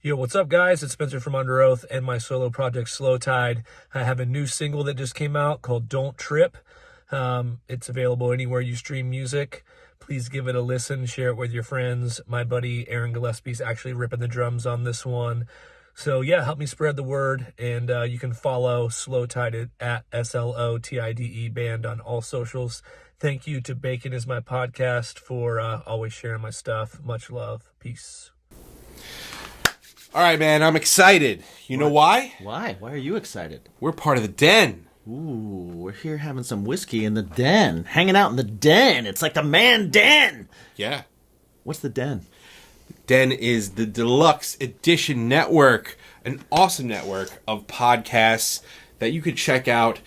Yo, what's up, guys? It's Spencer from Under Oath and my solo project, Slow Tide. I have a new single that just came out called Don't Trip. It's available anywhere you stream music. Please give it a listen, share it with your friends. My buddy Aaron Gillespie's actually ripping the drums on this one. So yeah, help me spread the word, and you can follow Slow Tide at SLOTIDE band on all socials. Thank you to Bacon Is My Podcast for always sharing my stuff. Much love. Peace. All right, man, I'm excited. You know why? Why? Why are you excited? We're part of the Den. Ooh, we're here having some whiskey in the den. Hanging out in the den. It's like the man den. Yeah. What's the den? Den is the Deluxe Edition Network, an awesome network of podcasts that you could check out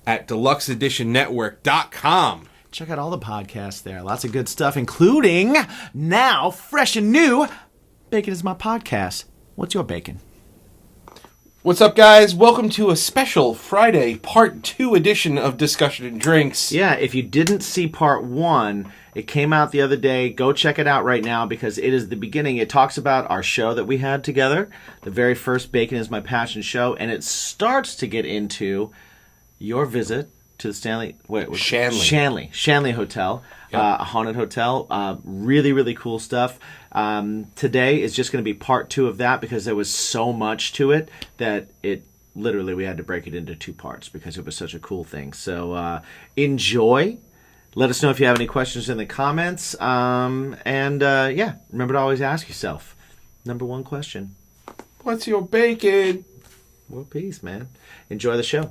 at deluxeeditionnetwork.com. Check out all the podcasts there. Lots of good stuff, including now, fresh and new, Bacon Is My Podcast. What's your bacon? What's up, guys? Welcome to a special Friday Part 2 edition of Discussion and Drinks. Yeah, if you didn't see Part 1, it came out the other day. Go check it out right now because it is the beginning. It talks about our show that we had together, the very first Bacon Is My Passion show, and it starts to get into your visit to the Shanley Hotel, Yep. A haunted hotel. Really, really cool stuff. Today is just going to be part 2 of that because there was so much to it that we had to break it into 2 parts because it was such a cool thing. So enjoy. Let us know if you have any questions in the comments. Yeah, remember to always ask yourself, number 1 question. What's your bacon? Well, peace, man. Enjoy the show.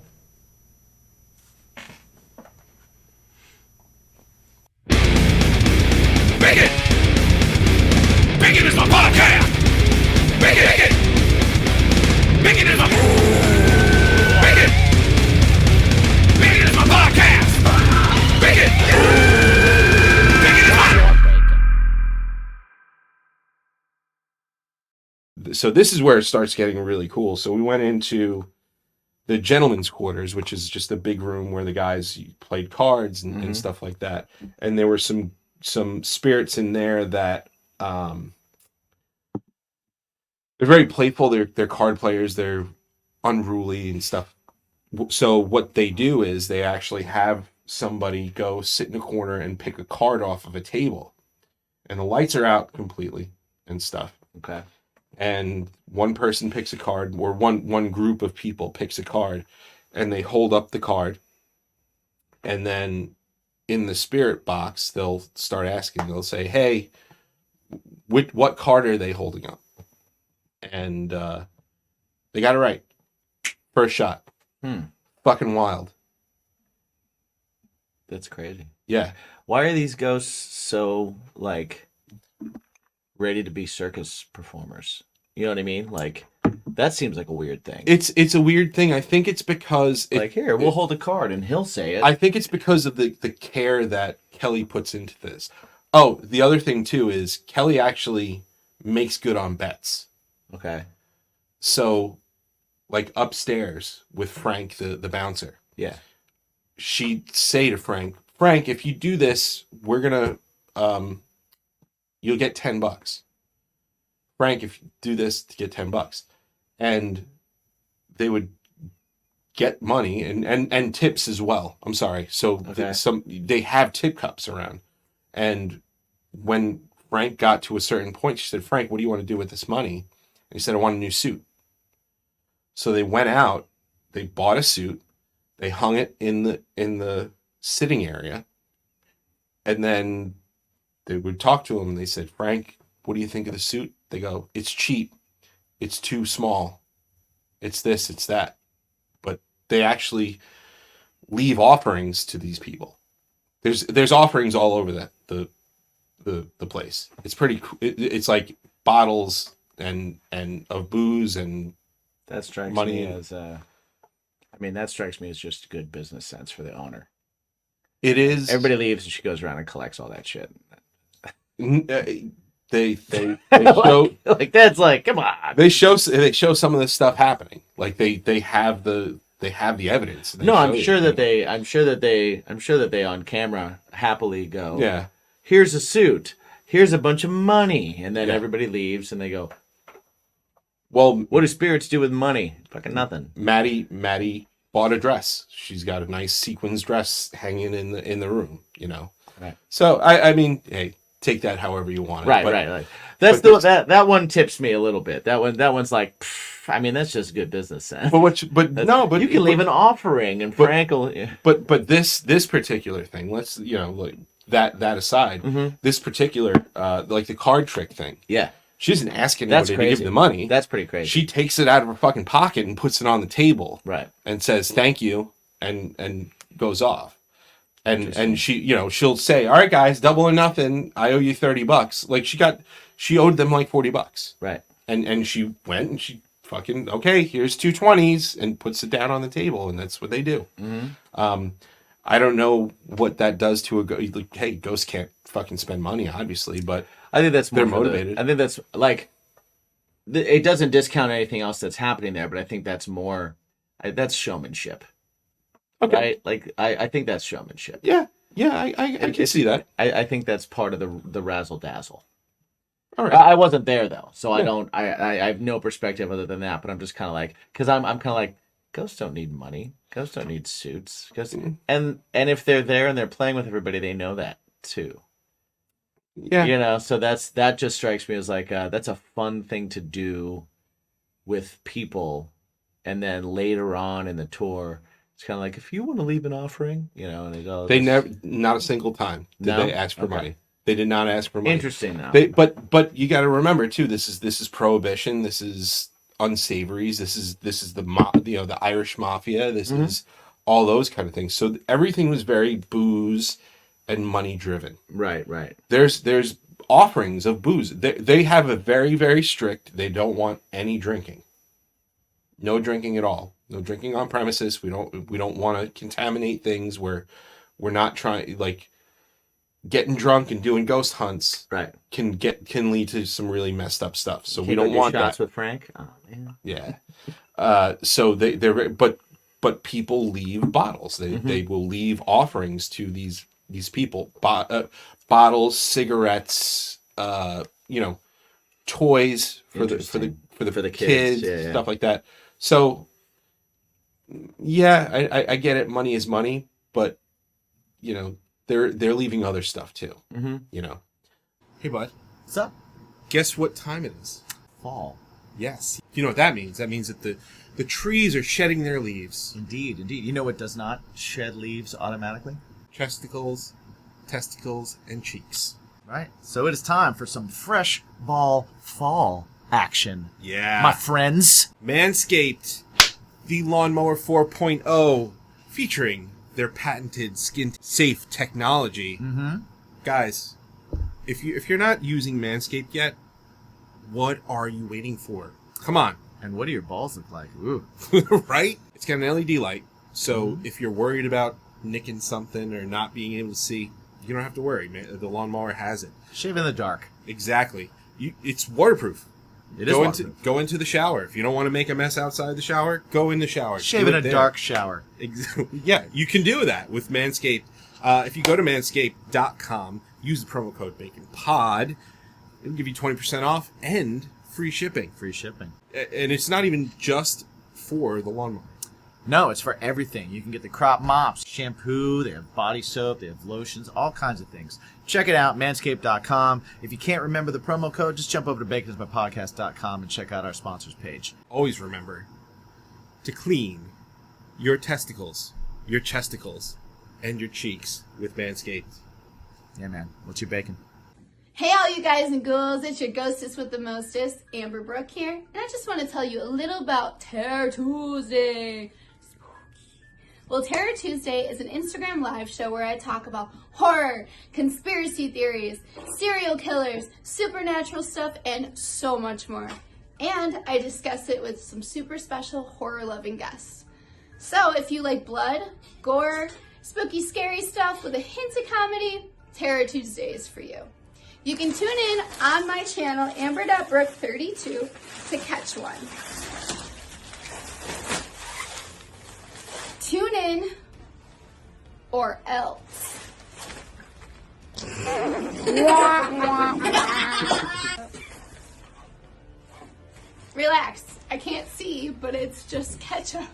Bacon! Bacon is my podcast! Bacon! Bacon! Bacon is my... Bacon! Bacon is my podcast! Bacon! Bacon is my... So this is where it starts getting really cool. So we went into the gentleman's quarters, which is just a big room where the guys played cards and stuff like that. And there were some spirits in there that they're very playful. They're card players. They're unruly and stuff. So what they do is they actually have somebody go sit in a corner and pick a card off of a table, and the lights are out completely and stuff. Okay. And one person picks a card, or one group of people picks a card, and they hold up the card, and then in the spirit box, they'll start asking. They'll say, "Hey, what card are they holding up?" And they got it right. First shot. Fucking wild. That's crazy. Yeah. Why are these ghosts so, ready to be circus performers? You know what I mean? That seems like a weird thing. It's a weird thing. I think it's because... here, we'll hold a card and he'll say it. I think it's because of the care that Kelly puts into this. Oh, the other thing, too, is Kelly actually makes good on bets. Okay. So, upstairs with Frank, the bouncer. Yeah. She'd say to Frank, if you do this, we're going to... you'll get $10. Frank, if you do this, to get $10. And they would get money and tips as well. I'm sorry. So okay. They have tip cups around. And when Frank got to a certain point, she said, "Frank, what do you want to do with this money?" And he said, "I want a new suit." So they went out, they bought a suit, they hung it in the sitting area, and then they would talk to him and they said, "Frank, what do you think of the suit?" They go, "It's cheap. It's too small. It's this, it's that." But they actually leave offerings to these people. There's offerings all over the place. It's pretty. It's like bottles and of booze and that strikes money. That strikes me as just good business sense for the owner. It is. Everybody leaves and she goes around and collects all that shit. They show that's come on. They show some of this stuff happening. They have the evidence. No, I'm sure that they on camera happily go, "Yeah, here's a suit, here's a bunch of money," and then everybody leaves and they go, Well, What do spirits do with money? Fucking nothing. Maddie bought a dress. She's got a nice sequins dress hanging in the room, you know. Right. So I mean, hey, take that however you want it. Right. That's that one tips me a little bit. That one's like, I mean, that's just good business sense. But You can leave an offering, and Frank will. Yeah. But this particular thing, let's like that aside, this particular like the card trick thing. Yeah. She doesn't ask That's anybody to crazy. give the money. That's pretty crazy. She takes it out of her fucking pocket and puts it on the table. Right. And says thank you and goes off. And she she'll say, all right guys, double or nothing, I owe you $30. Like she owed them like $40. Right. And she went and she fucking, okay, here's 2 20s and puts it down on the table, and that's what they do. I don't know what that does to a ghost. Like, hey, ghosts can't fucking spend money, obviously, but I think that's they're more for motivated. I think that's like, it doesn't discount anything else that's happening there, but I think that's more, that's showmanship. Okay. Right? Like, I think that's showmanship. Yeah, I can see that. I think that's part of the razzle dazzle. All right. I wasn't there though, so Yeah. I have no perspective other than that. But I'm just kind of like, because I'm kind of like, ghosts don't need money. Ghosts don't need suits. And if they're there and they're playing with everybody, they know that too. Yeah. So that just strikes me as like that's a fun thing to do with people, and then later on in the tour, it's kind of like, if you want to leave an offering, and it all. They never, not a single time did No? they ask for Okay. money. They did not ask for money. Interesting now. But you got to remember too. This is prohibition. This is unsavories. This is the Irish mafia. This is all those kind of things. So everything was very booze and money driven. Right. There's offerings of booze. They have a very, very strict. They don't want any drinking. No drinking at all. No drinking on premises. We don't want to contaminate things. We're not trying, like, getting drunk and doing ghost hunts. Right. Can lead to some really messed up stuff. So we Can't don't go do want shots that. with Frank. Oh man. Yeah. So they're but people leave bottles. They will leave offerings to these people. Bottles, cigarettes, toys for the kids, Yeah. stuff like that. So yeah, I get it. Money is money, but they're leaving other stuff too. Hey bud, What's up? guess what time it is? Fall. Yes. You know what that means? That means that the trees are shedding their leaves. Indeed. You know what does not shed leaves automatically? Chesticles, testicles, and cheeks. Right. So it is time for some fresh ball fall action. Yeah. My friends. Manscaped, the Lawnmower 4.0, featuring their patented skin-safe technology. Guys, if you're not using Manscaped yet, what are you waiting for? Come on. And what do your balls look like? Ooh. Right? It's got an LED light, so if you're worried about nicking something or not being able to see, you don't have to worry, man. The lawnmower has it. Shave in the dark. Exactly. It's waterproof. It is waterproof. Go into the shower. If you don't want to make a mess outside the shower, go in the shower. Shave Do in it a there. dark shower. Yeah, you can do that with Manscaped. If you go to manscaped.com, use the promo code BACONPOD, it'll give you 20% off and free shipping. Free shipping. And it's not even just for the lawnmower. No, it's for everything. You can get the crop mops, shampoo, they have body soap, they have lotions, all kinds of things. Check it out, manscaped.com. If you can't remember the promo code, just jump over to baconsmypodcast.com and check out our sponsors page. Always remember to clean your testicles, your chesticles, and your cheeks with Manscaped. Yeah, man. What's your bacon? Hey all you guys and ghouls, it's your ghostess with the mostest, Amber Brooke here, and I just want to tell you a little about Terror Tuesday. Well, Terror Tuesday is an Instagram live show where I talk about horror, conspiracy theories, serial killers, supernatural stuff, and so much more. And I discuss it with some super special horror-loving guests. So if you like blood, gore, spooky, scary stuff with a hint of comedy, Terror Tuesday is for you. You can tune in on my channel, amber.brook32, to catch one. Tune in, or else. Relax. I can't see, but it's just ketchup.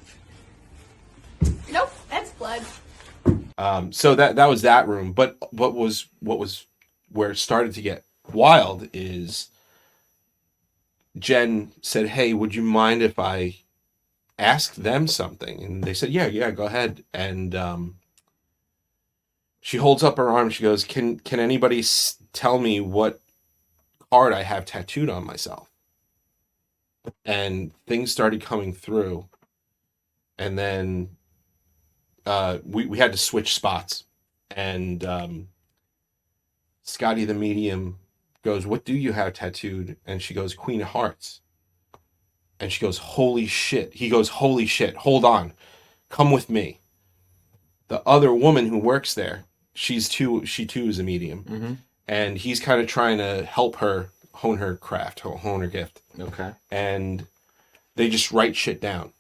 Nope, that's blood. So that was that room. But what was where it started to get wild is Jen said, "Hey, would you mind if I asked them something?" And they said, "Yeah, go ahead." And she holds up her arm. She goes, "Can anybody tell me what card I have tattooed on myself?" And things started coming through, and then we had to switch spots, and Scotty the Medium goes, "What do you have tattooed?" And she goes, "Queen of Hearts." And she goes, "Holy shit." He goes, "Holy shit, hold on, come with me." The other woman who works there, she too is a medium, and he's kind of trying to help her hone her craft, hone her gift. Okay. And they just write shit down.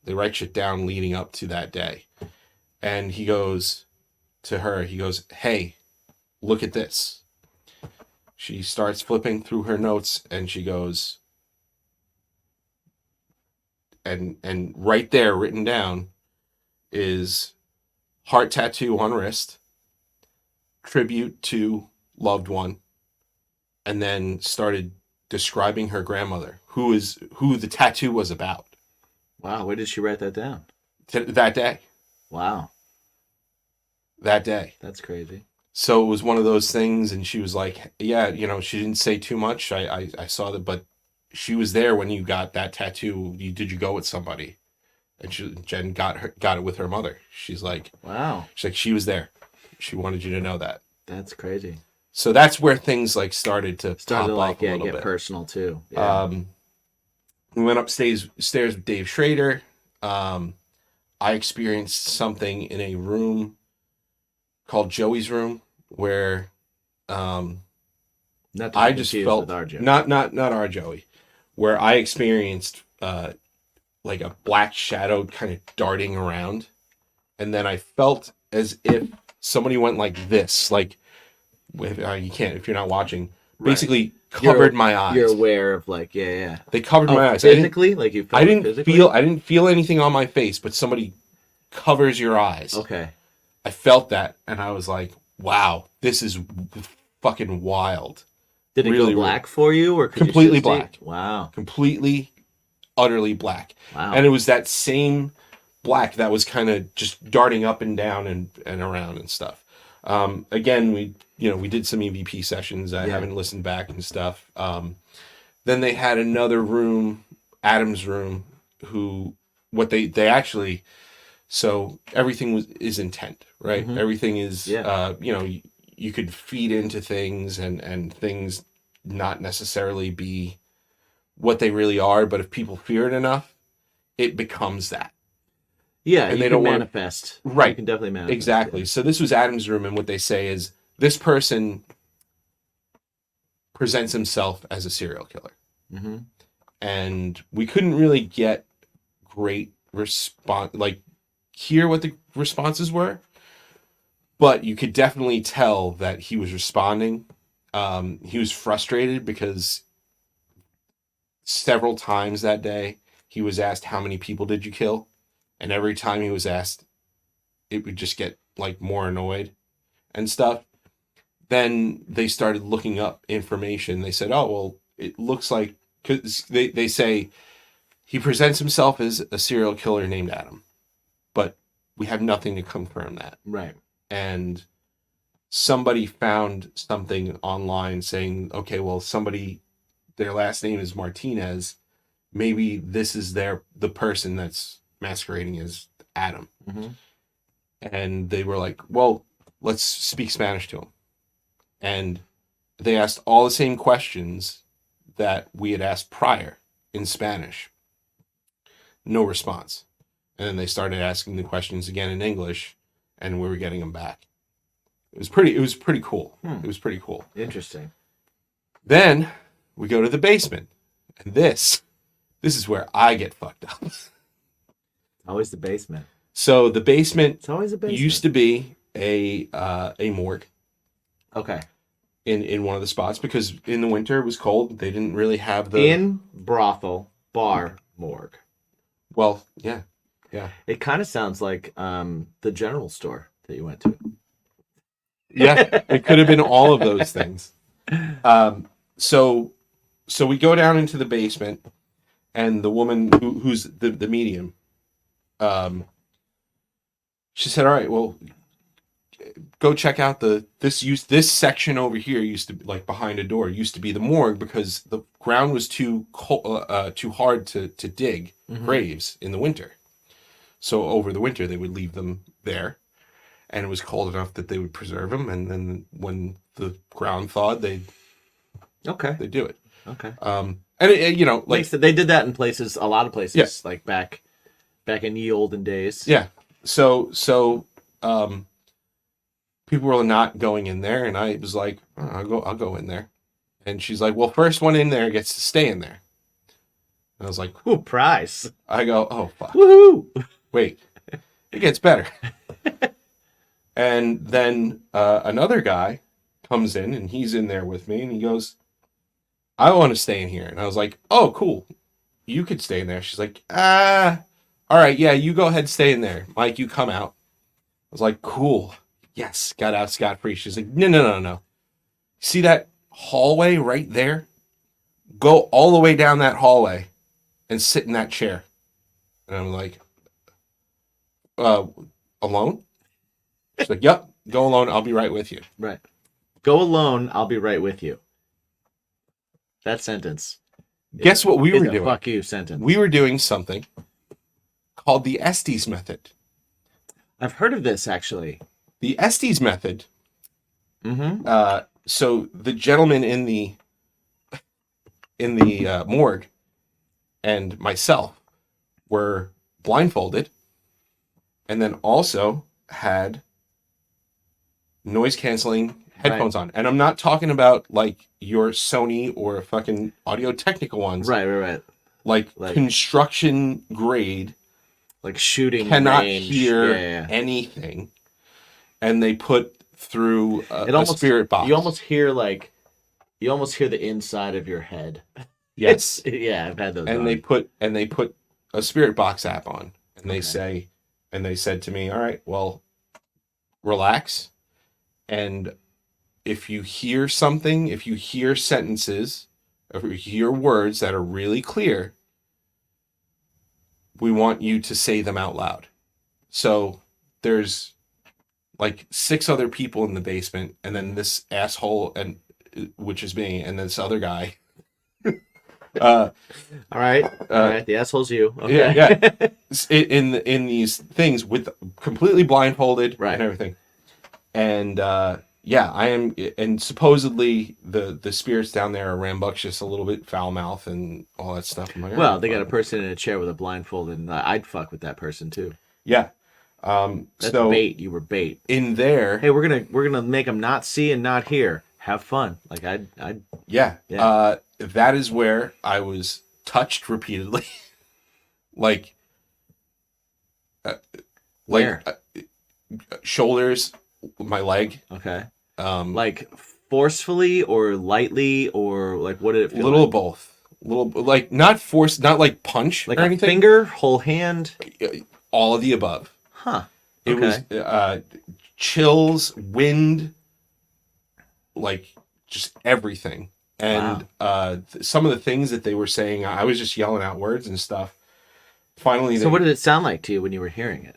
They write shit down leading up to that day. And he goes to her, he goes, "Hey, look at this." She starts flipping through her notes, and she goes, and right there written down is heart tattoo on wrist, tribute to loved one, and then started describing her grandmother, who the tattoo was about. Wow, where did she write that down? That day. Wow. That day. That's crazy. So it was one of those things, and she was like, "Yeah, she didn't say too much. I saw that, but she was there when you got that tattoo. Did you go with somebody?" And Jen got it with her mother. She's like, Wow. she was there. She wanted you to know that. That's crazy. So that's where things like started to pop Like, off a little get bit. personal too. Yeah. We went upstairs with Dave Schrader. I experienced something in a room called Joey's room where Not to I be just confused felt with our Joe. not our Joey, where I experienced like a black shadow kind of darting around, and then I felt as if somebody went like this, like you can't if you're not watching. Basically covered my eyes. You're aware of like yeah. They covered my eyes. Physically, like you. Felt I didn't physically? feel anything on my face, but somebody covers your eyes. Okay. I felt that, and I was like, "Wow, this is fucking wild." Did it Really, go black for you, or could completely you black? Wow. Completely, utterly black. Wow. And it was that same black that was kind of just darting up and down and around and stuff. Again, we did some EVP sessions. I haven't listened back and stuff. Then they had another room, Adam's room, what they actually. So everything is intent, right? Mm-hmm. Everything is, you could feed into things and things not necessarily be what they really are, but if people fear it enough, it becomes that. Yeah, and you they can don't manifest. Right. You can definitely manifest. Exactly. Yeah. So this was Adam's room, and what they say is this person presents himself as a serial killer. Mm-hmm. And we couldn't really get great response, like hear what the responses were, but you could definitely tell that he was responding. He was frustrated because several times that day he was asked, "How many people did you kill?" And every time he was asked, it would just get like more annoyed and stuff. Then they started looking up information. They said, "Oh, well, it looks like," because they say he presents himself as a serial killer named Adam, but we have nothing to confirm that. Right. And somebody found something online saying, okay, well, their last name is Martinez. Maybe this is the person that's masquerading as Adam. Mm-hmm. And they were like, well, let's speak Spanish to him. And they asked all the same questions that we had asked prior in Spanish. No response. And then they started asking the questions again in English, and we were getting them back. It was pretty cool. It was pretty cool. Interesting. Then we go to the basement. And this is where I get fucked up. Always the basement. So the basement It's always a basement. used to be a morgue. Okay. In one of the spots, because in the winter it was cold. They didn't really have the In brothel, bar morgue. Well, yeah. Yeah. It kind of sounds like the general store that you went to. Yeah. It could have been all of those things. So we go down into the basement, and the woman who's the medium, she said, "All right, well, go check out this section over here used to be, like, behind a door, used to be the morgue because the ground was too hard to dig graves in the winter. So over the winter they would leave them there, and it was cold enough that they would preserve them, and then when the ground thawed, they'd do it. Okay. And you know, like, they did that in a lot of places, Yeah. like back in ye olden days. yeah. So people were not going in there, and I was like, oh, I'll go in there. And she's like, well, first one in there gets to stay in there. And I was like, Ooh, prize. I go, oh fuck, Woohoo! wait, it gets better. And then another guy comes in, and he's in there with me, and he goes, I want to stay in here. And I was like, oh, cool, you could stay in there. She's like, all right, yeah, you go ahead, stay in there. Mike, you come out. I was like, cool. Yes, got out scot-free. She's like, no. See that hallway right there? Go all the way down that hallway and sit in that chair. And I'm like, alone? She's like, yep, go alone. I'll be right with you. Right. Go alone. I'll be right with you. That sentence. Guess what we is were a doing? fuck you sentence. We were doing something called the Estes method. I've heard of this, actually. The Estes method. Mm-hmm. So the gentleman in the morgue and myself were blindfolded, and then also had noise canceling headphones on. And I'm not talking about like your Sony or fucking Audio Technica ones. Right. Like Like- construction grade, Like shooting cannot range. hear Yeah. anything. And they put through It a almost spirit box. You almost hear the inside of your head. Yes. Yeah, I've had those. And on. they put a spirit box app on, and they said to me, all right, well, relax, and if you hear something, if you hear sentences, if you hear words that are really clear, we want you to say them out loud. So there's like 6 other people in the basement, and then this asshole, and which is me, and this other guy. All right. The asshole's you. Okay. Yeah. In these things with completely blindfolded Right. and everything. And I am, and supposedly the spirits down there are rambunctious, a little bit foul mouth and all that stuff. I'm like, Well, oh, they got a fuck. person in a chair with a blindfold, and I'd fuck with that person too. Yeah. That's So bait. You were bait. in there, Hey, we're gonna make them not see and not hear. Have fun. Like I'd yeah. Yeah. That is where I was touched repeatedly. like Where? Shoulders, my leg. Okay. Like Like forcefully or lightly or like what did it a feel little like? of both. Little, like, not force, not like punch Like or a anything. finger, whole hand. All of the above. Huh. It was chills, wind, like just everything. And some of the things that they were saying, I was just yelling out words and stuff. Finally, So what did it sound like to you when you were hearing it?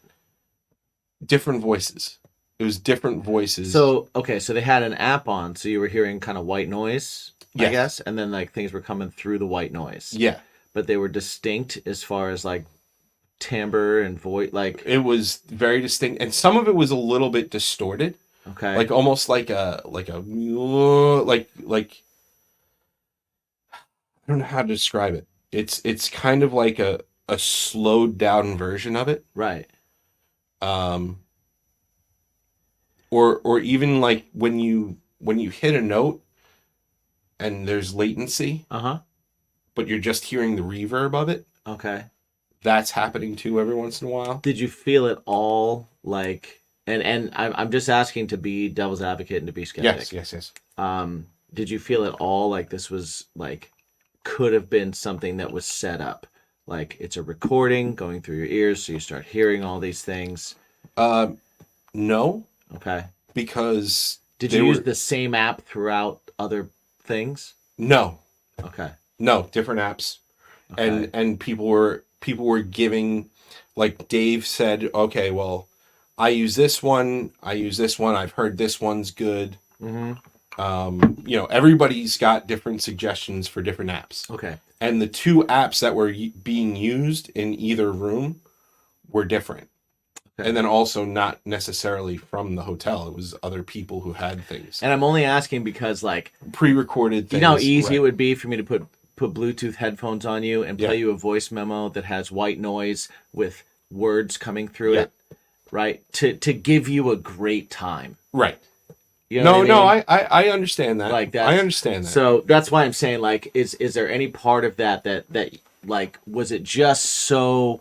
different voices. It was different voices. So okay, so they had an app on, so you were hearing kind of white noise, I Yes. guess, and then like things were coming through the white noise. yeah, But they were distinct as far as like timbre and voice, like it was very distinct, and some of it was a little bit distorted, okay, like almost like a like I don't know how to describe it. It's kind of like a slowed down version of it. right. Or even like when you hit a note and there's latency, but you're just hearing the reverb of it. Okay. That's happening too every once in a while. Did you feel it all like? And I'm just asking to be devil's advocate and to be skeptic. Yes. Did you feel it all like this was like could have been something that was set up? Like it's a recording going through your ears, so you start hearing all these things. No, Okay. because Did they you use were- the same app throughout other things? no, Okay. no, different apps. Okay. And people were giving, like Dave said, okay, well, I use this one, I've heard this one's good. Everybody's got different suggestions for different apps. Okay. And the two apps that were being used in either room were different. Okay. And then also not necessarily from the hotel. It was other people who had things. And I'm only asking because, like, Pre-recorded things. you know how easy right. it would be for me to put Bluetooth headphones on you and play Yeah. you a voice memo that has white noise with words coming through Yeah. it, right? To give you a great time. Right. You know No, what I mean? I understand that. Like that. I understand that. So that's why I'm saying, like, is there any part of that like, was it just so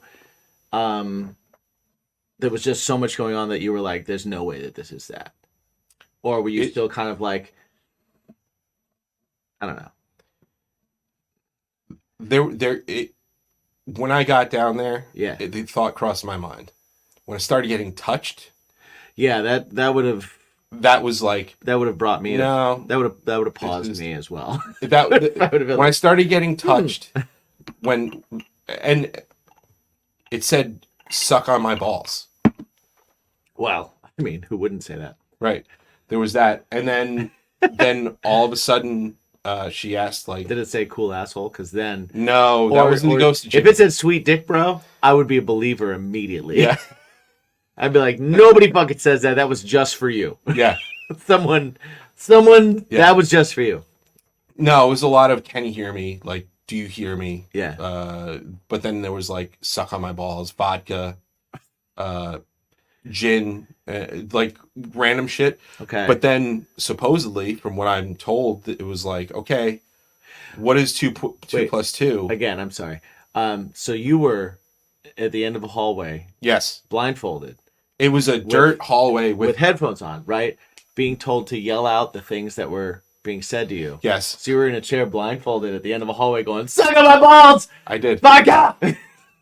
there was just so much going on that you were like, there's no way that this is that? Or were you still kind of like, I don't know. When I got down there, Yeah. the thought crossed my mind. When I started getting touched, Yeah, that would have that was like, brought me no, that would have paused is- me as well. that would've been when like, I started getting touched, and it said suck on my balls. well, I mean, who wouldn't say that? Right. There was that. And then all of a sudden she asked, like, Did it say cool asshole? Because then no, that was in the ghost If it said sweet dick, bro, I would be a believer immediately. Yeah. I'd be like, nobody fucking says that. That was just for you. Yeah. Someone, Yeah. that was just for you. No, it was a lot of can you hear me? Like, do you hear me? Yeah. But then there was like suck on my balls, vodka, gin, like random shit. Okay. But then supposedly, from what I'm told, it was like, okay, what is two Wait. plus two? Again, I'm sorry. So you were at the end of a hallway, Yes, blindfolded, it was a dirt hallway with with headphones on, right? Being told to yell out the things that were being said to you. yes, So you were in a chair blindfolded at the end of a hallway going, suck on my balls! I did, Vodka!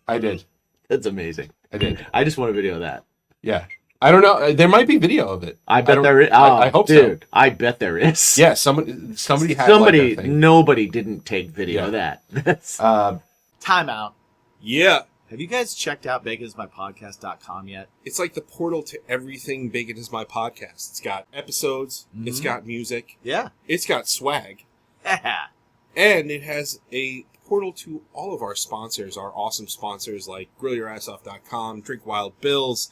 I did, That's amazing. I did. I just want a video of that. Yeah, I don't know. There might be video of it. I bet don't- there is. I hope dude, I bet there is. so. Yeah, somebody had like a thing. Nobody didn't take video Yeah. of that. That's Time out. Yeah. Have you guys checked out baconismypodcast.com yet? It's like the portal to everything big. It is my podcast. It's got episodes. It's got music. Yeah. It's got swag. Yeah. And it has a portal to all of our sponsors, our awesome sponsors like GrillYourAssOff.com, Drink Wild Bills,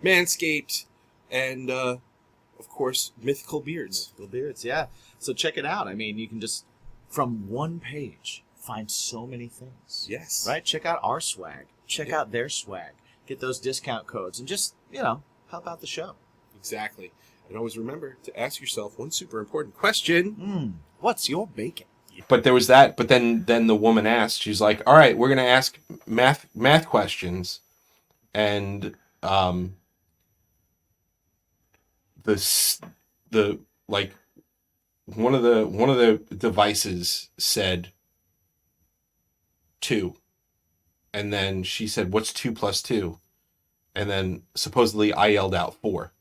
Manscaped, and, of course, Mythical Beards. Mythical Beards, yeah. So check it out. I mean, you can just, from one page, find so many things. Yes. Right? Check out our swag. Check out their swag. Get those discount codes and just, help out the show. Exactly. And always remember to ask yourself one super important question. What's your bacon? But there was that. But then the woman asked. She's like, "All right, we're gonna ask math questions," and the like one of the devices said 2, and then she said, "What's 2 plus 2?" And then supposedly I yelled out 4.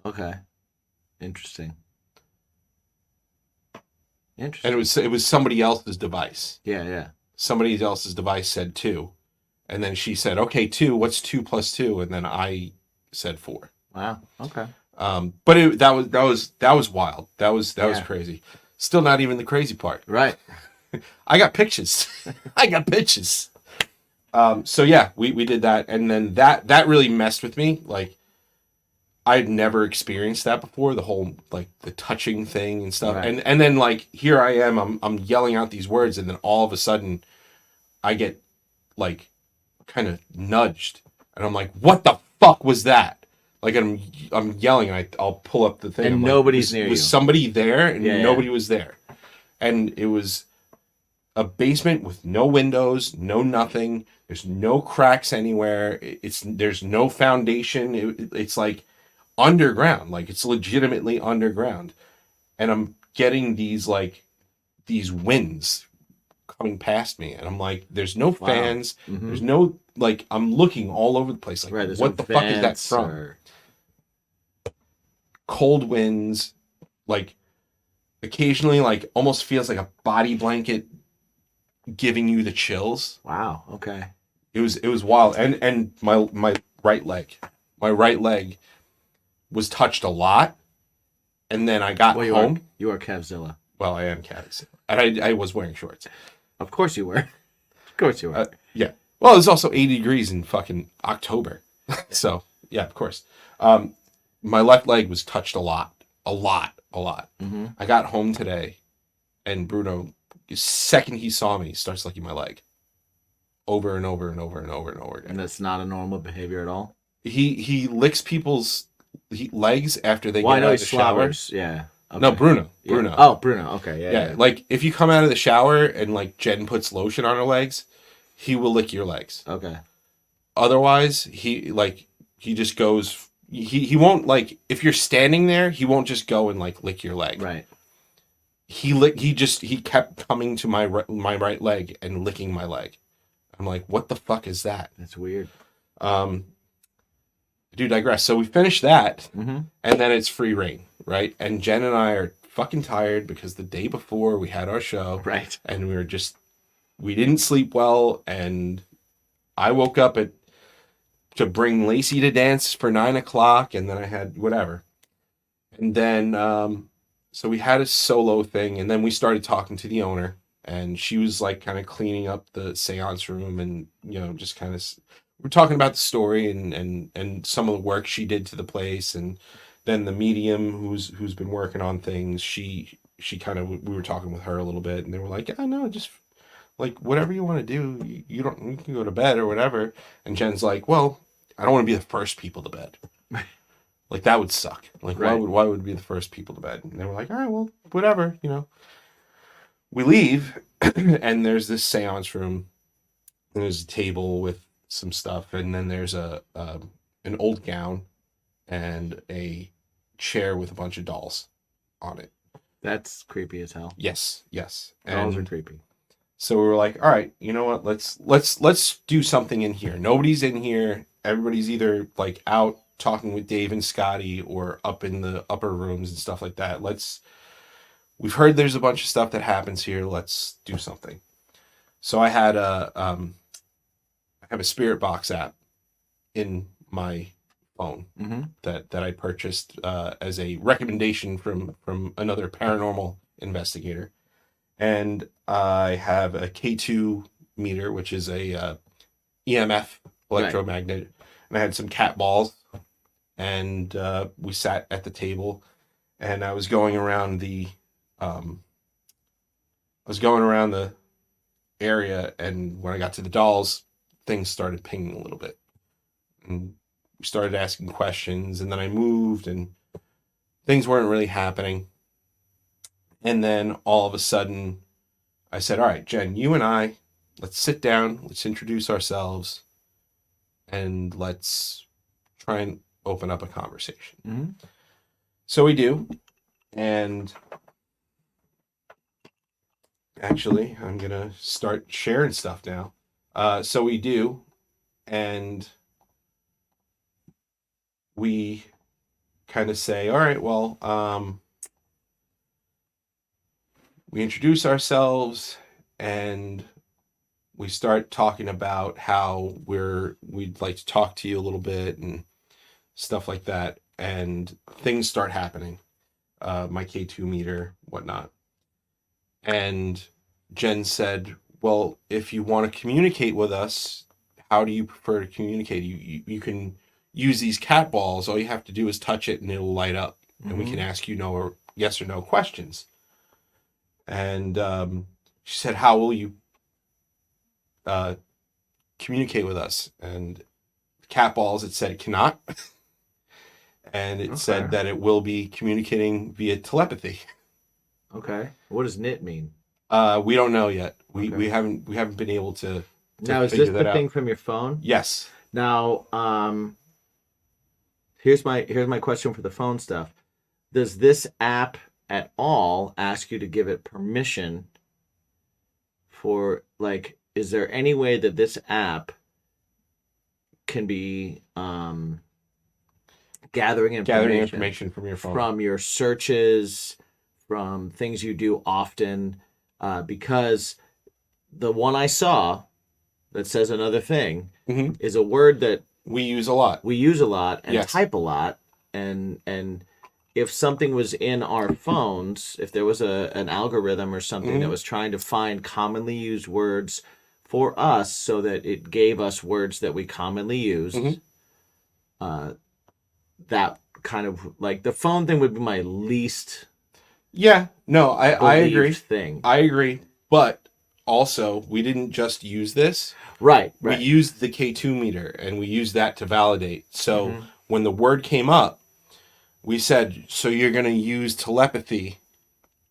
okay. Interesting. And it was somebody else's device. Yeah. Somebody else's device said 2, and then she said, "Okay, 2. What's 2 plus 2?" And then I said 4. Wow. Okay. But that was wild. That was Yeah. crazy. Still not even the crazy part. Right. I got pictures. I got pictures. So yeah, we did that, and then that really messed with me. Like, I'd never experienced that before. The whole like the touching thing and stuff, Right. and then like here I am, I'm yelling out these words, and then all of a sudden, I get like kind of nudged, and I'm like, "What the fuck was that?" Like I'm yelling, and I'll pull up the thing, And I'm like, nobody's near was you. somebody there, and Yeah, yeah. nobody was there, and it was a basement with no windows, no nothing. There's no cracks anywhere. There's no foundation. It's like underground, like it's legitimately underground. And I'm getting these winds coming past me, and I'm like, there's no fans, there's no, like, I'm looking all over the place, like, Right, there's what no the fuck is that vents from? or- Cold winds, like, occasionally, like, almost feels like a body blanket giving you the chills. Wow. Okay. It was wild, and my right leg was touched a lot, and then I got home. You are Cavzilla. Well, I am Cavs, and I was wearing shorts. Of course you were. Of course you were. Yeah. Well, it was also 80 degrees in fucking October, so yeah, of course. My left leg was touched a lot. Mm-hmm. I got home today, and Bruno, the second he saw me, starts licking my leg, over and over and over and over and over again. And that's not a normal behavior at all. He licks people's legs after they Well, I get know out he of the shower. slobbers. Yeah. Okay. No, Bruno. Yeah. Oh, Bruno. Okay. Yeah, like if you come out of the shower and like Jen puts lotion on her legs, he will lick your legs. Okay. Otherwise, he just goes. He won't, like, if you're standing there, he won't just go and like lick your leg. Right. He kept coming to my right leg and licking my leg. I'm like, what the fuck is that? That's weird. I do digress. So we finished that, Mm-hmm. and then it's free reign, right? And Jen and I are fucking tired because the day before we had our show, Right. and we didn't sleep well, and I woke up to bring Lacey to dance for 9:00, and then I had whatever, and then so we had a solo thing, and then we started talking to the owner, and she was like kind of cleaning up the seance room, and just kind of we're talking about the story and some of the work she did to the place, and then the medium who's been working on things, she kind of, we were talking with her a little bit, and they were like, yeah, no, just like whatever you want to do, you can go to bed or whatever. And Jen's like, well, I don't want to be the first people to bed. Like that would suck. Like Right. why would we be the first people to bed? And they were like, all right, well, whatever, We leave, and there's this seance room, and there's a table with some stuff, and then there's an old gown and a chair with a bunch of dolls on it. That's creepy as hell. Yes. Dolls are And creepy. so we were like, all right, you know what? Let's do something in here. Nobody's in here. Everybody's either like out talking with Dave and Scotty or up in the upper rooms and stuff like that. We've heard there's a bunch of stuff that happens here. Let's do something. So I had I have a Spirit Box app in my phone Mm-hmm. that I purchased as a recommendation from another paranormal investigator. And I have a K2 meter, which is a EMF electromagnet. And I had some cat balls, and we sat at the table, and I was going around the area, and when I got to the dolls, things started pinging a little bit, and we started asking questions, and then I moved, and things weren't really happening. And then all of a sudden, I said, all right, Jen, you and I, let's sit down, let's introduce ourselves, and let's try and open up a conversation. Mm-hmm. So we do, and actually, I'm going to start sharing stuff now. So we do, and we kind of say, all right, well, we introduce ourselves, and we start talking about how we'd like to talk to you a little bit and stuff like that. And things start happening, my K2 meter, whatnot. And Jen said, well, if you want to communicate with us, how do you prefer to communicate? You can use these cat balls. All you have to do is touch it and it'll light up. Mm-hmm. And we can ask you yes or no questions. And she said, how will you communicate with us? And cat balls, it said it cannot. And it said that it will be communicating via telepathy. Okay. What does knit mean? We don't know yet. We Okay. we haven't been able to Now, is figure this that the out. thing from your phone? Yes. Now, here's my question for the phone stuff. Does this app at all ask you to give it permission for, like, is there any way that this app can be gathering information from your phone. from your searches, from things you do often? Because the one I saw that says another thing Mhm. is a word that We use a lot. we use a lot and Yes. type a lot, and if something was in our phones, if there was an algorithm or something that was trying to find commonly used words for us so that it gave us words that we commonly use, that kind of, like, the phone thing would be my least Yeah, no, I agree. believed thing. I agree. But also, we didn't just use this. Right. We used the K2 meter, and we used that to validate. So when the word came up, we said, so you're going to use telepathy.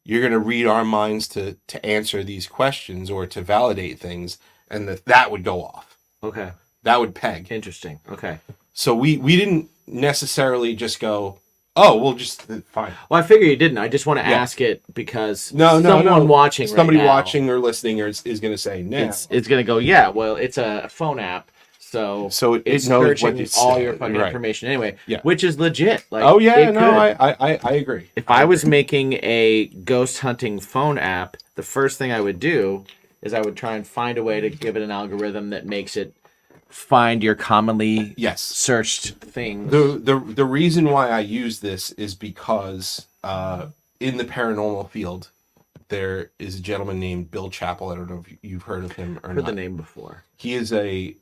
You're going to read our minds to answer these questions or to validate things, and that would go off. Okay. That would peg. Interesting. Okay. So we didn't necessarily just go, oh, we'll just fine. Well, I figure you didn't. I just want to ask it because Someone watching somebody right now, watching or listening is going to say, no. it's going to go, yeah, well, it's a phone app. So it it's knows what searching it's all your fucking right. information anyway, Yeah. which is legit. Like, Oh yeah, it no, could. I agree. If I was making a ghost hunting phone app, the first thing I would do is I would try and find a way to give it an algorithm that makes it find your commonly searched things. The reason why I use this is because in the paranormal field, there is a gentleman named Bill Chappell. I don't know if you've heard of him or Heard not. the name before. He is an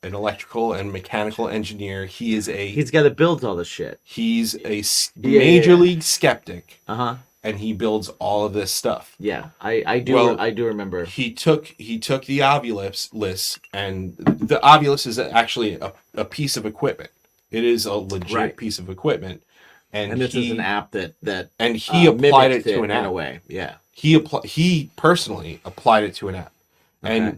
electrical and mechanical engineer. He's the guy that builds all this shit. He's a major league skeptic. Uh-huh. And he builds all of this stuff. Yeah, I do remember. He took the Ovilus, and the Ovilus is actually a piece of equipment. It is a legit piece of equipment. And this is an app that and he applied it to an app in a way. Yeah. He personally applied it to an app. Okay.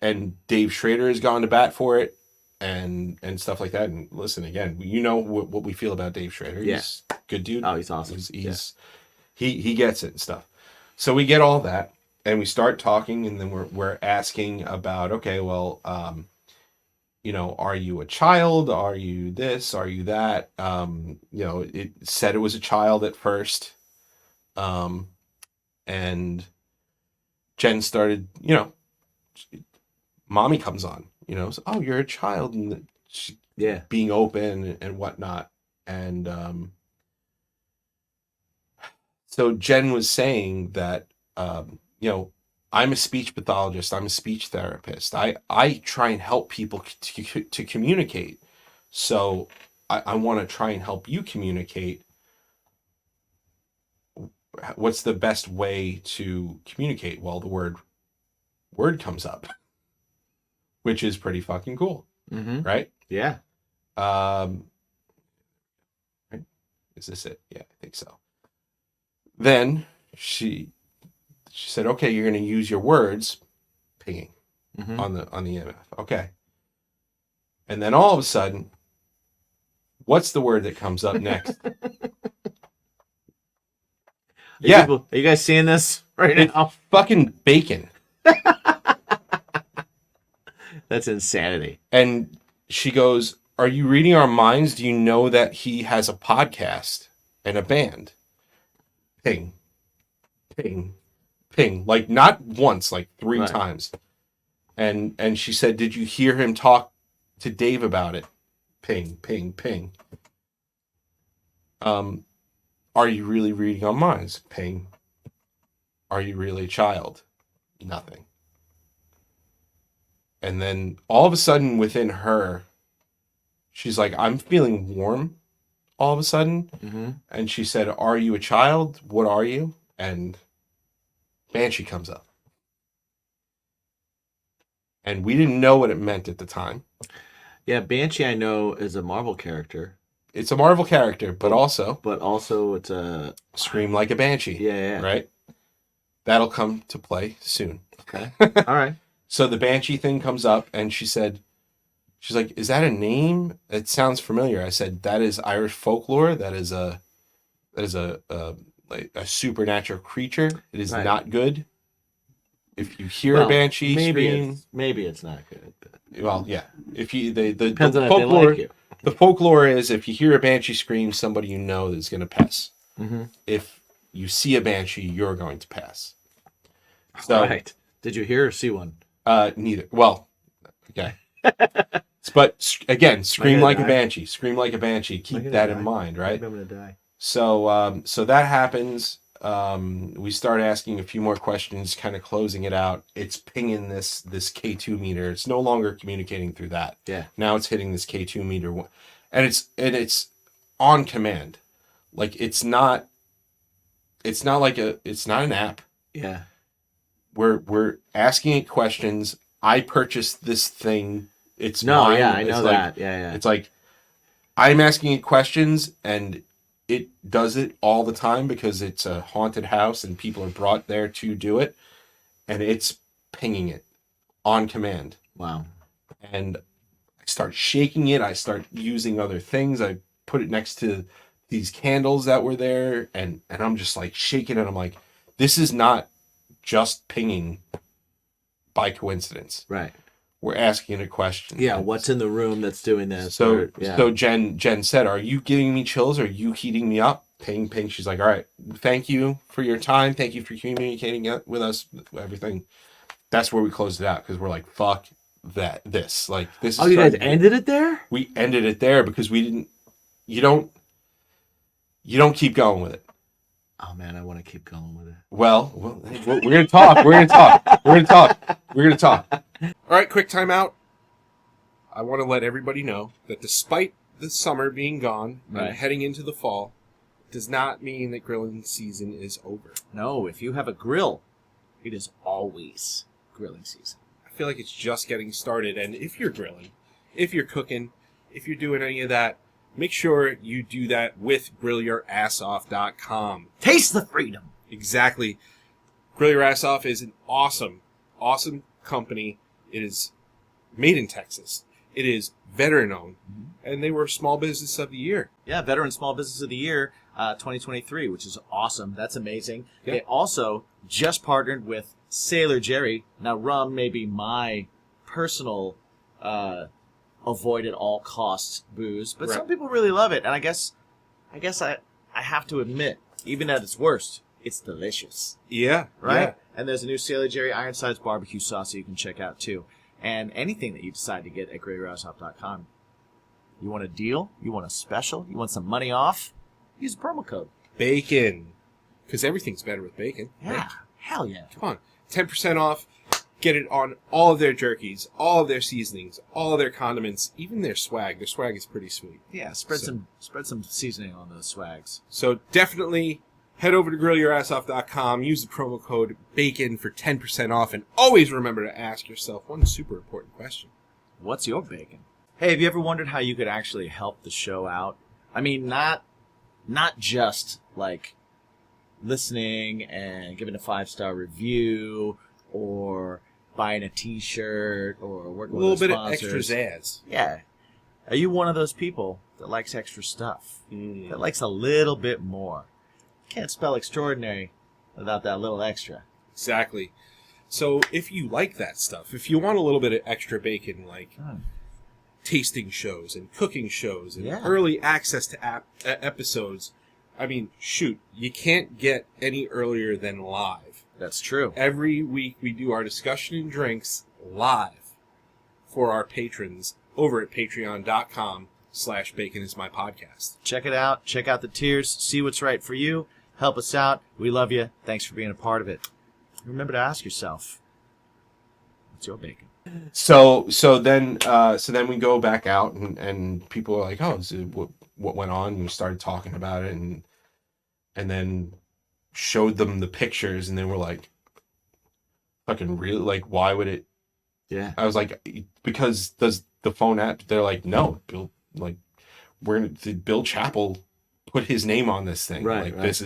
And Dave Schrader has gone to bat for it and stuff like that. And listen, again, you know what we feel about Dave Schrader. He's a good dude. Oh, he's awesome. He gets it and stuff. So we get all that and we start talking, and then we're asking about, okay, well, are you a child? Are you this? Are you that? It said it was a child at first. And Jen started, mommy comes on, so, oh, you're a child, and she, being open and whatnot. And so Jen was saying that, I'm a speech pathologist. I'm a speech therapist. I try and help people to communicate. So I want to try and help you communicate. What's the best way to communicate? Well, the word comes up, which is pretty fucking cool. Mm-hmm. Right? Yeah. Is this it? Yeah, I think so. Then she said, okay, you're going to use your words, pinging on the EMF. Okay. And then all of a sudden, what's the word that comes up next? Are you guys seeing this right now? Fucking bacon. That's insanity. And she goes, are you reading our minds? Do you know that he has a podcast and a band? Ping. Ping. Ping. Like, not once, like 3 times. And she said, did you hear him talk to Dave about it? Ping, ping, ping. Are you really reading our minds? Ping. Are you really a child? Nothing. And then all of a sudden within her, she's like, I'm feeling warm all of a sudden. Mm-hmm. And she said, are you a child? What are you? And Banshee comes up. And we didn't know what it meant at the time. Yeah, Banshee I know is a Marvel character. It's a Marvel character, but also it's a scream like a banshee. Yeah. Right? That'll come to play soon. Okay. All right. So the banshee thing comes up, and she's like, is that a name? It sounds familiar. I said, that is Irish folklore. That is a supernatural creature. It is not good. if you hear a banshee scream, maybe it's not good. But well, yeah. If you depends on if they folklore, like you. the folklore is if you hear a banshee scream, somebody you know is going to pass. Mm-hmm. If you see a banshee, you're going to pass. So, right. Did you hear or see one? Neither. Well, okay. But again, scream like a die? banshee. Scream like a banshee. Keep that in mind, right? I'm gonna die. So that happens. We start asking a few more questions, kind of closing it out. It's pinging this K2 meter. It's no longer communicating through that. Yeah. Now it's hitting this K2 meter, and it's on command. Like it's not an app. Yeah. We're asking it questions. I purchased this thing. It's No, mine. yeah, I It's know like- that. Yeah. It's like I'm asking it questions, and it does it all the time because it's a haunted house and people are brought there to do it, and it's pinging it on command. Wow. And I start shaking it. I start using other things. I put it next to these candles that were there, and I'm just like shaking it. I'm like, this is not just pinging by coincidence. Right. We're asking it a question. Yeah. What's in the room that's doing this? So yeah. so Jen said, "Are you giving me chills? Are you heating me up?" Ping ping. She's like, "All right, thank you for your time. Thank you for communicating it with us. Everything." That's where we closed it out because we're like, "Fuck that! This like this." Oh, you guys ended it there? We ended it there because we didn't. You don't keep going with it. Oh man, I want to keep going with it. Well, we're gonna talk. We're gonna talk. We're gonna talk. We're gonna talk. All right, quick timeout. I want to let everybody know that despite the summer being gone Right. and heading into the fall, does not mean that grilling season is over. No, if you have a grill, it is always grilling season. I feel like it's just getting started, and if you're grilling, if you're cooking, if you're doing any of that, make sure you do that with grillyourassoff.com. Taste the freedom. Exactly. Grill Your Ass Off is an awesome, awesome company. It is made in Texas. It is veteran-owned, and they were Small Business of the Year. Yeah, Veteran Small Business of the Year 2023, which is awesome. That's amazing. Yeah. They also just partnered with Sailor Jerry. Now, rum may be my personal avoid at all costs booze, but Right. some people really love it. And I guess I have to admit, even at its worst, it's delicious. Yeah. Right? Yeah. And there's a new Sailor Jerry Ironsides barbecue sauce that you can check out too. And anything that you decide to get at grillyourassoff.com. You want a deal? You want a special? You want some money off? Use the promo code. Bacon. Because everything's better with bacon. Yeah. Right? Hell yeah. Come on. 10% off. Get it on all of their jerkies, all of their seasonings, all of their condiments, even their swag. Their swag is pretty sweet. Yeah, spread some seasoning on those swags. So definitely head over to grillyourassoff.com, use the promo code BACON for 10% off, and always remember to ask yourself one super important question. What's your bacon? Hey, have you ever wondered how you could actually help the show out? I mean, not just like listening and giving a 5-star review or buying a t-shirt or working A little with bit our of extra sponsors. zazz. Yeah. Are you one of those people that likes extra stuff? That likes a little bit more? Can't spell extraordinary without that little extra. Exactly. So if you like that stuff, if you want a little bit of extra bacon, like tasting shows and cooking shows and Yeah. early access to episodes, I mean, shoot, you can't get any earlier than live. That's true. Every week we do our discussion and drinks live for our patrons over at patreon.com/baconismypodcast. Check it out. Check out the tiers. See what's right for you. Help us out. We love you. Thanks for being a part of it. Remember to ask yourself, what's your bacon? So then we go back out and people are like, "Oh, so what went on?" And we started talking about it and then showed them the pictures and they were like, "Fucking really? Like, why would it?" Yeah. I was like, "Because does the phone app?" They're like, "No, Bill. Like, Bill Chappell put his name on this thing. Right, Like, right. this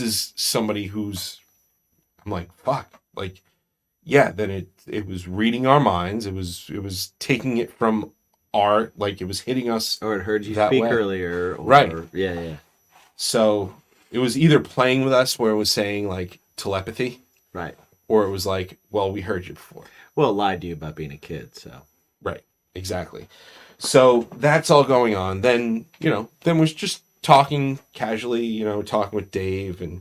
is somebody who's." I'm like, "Fuck!" Like, yeah. Then it was reading our minds. It was taking it from our, like, it was hitting us. Or it heard you that speak way. earlier. Or, Right. Yeah. So it was either playing with us where it was saying like telepathy, Right. or it was like, well, we heard you before. Well, it lied to you about being a kid, so. Right. Exactly. So that's all going on. Then, then was just talking casually, talking with Dave and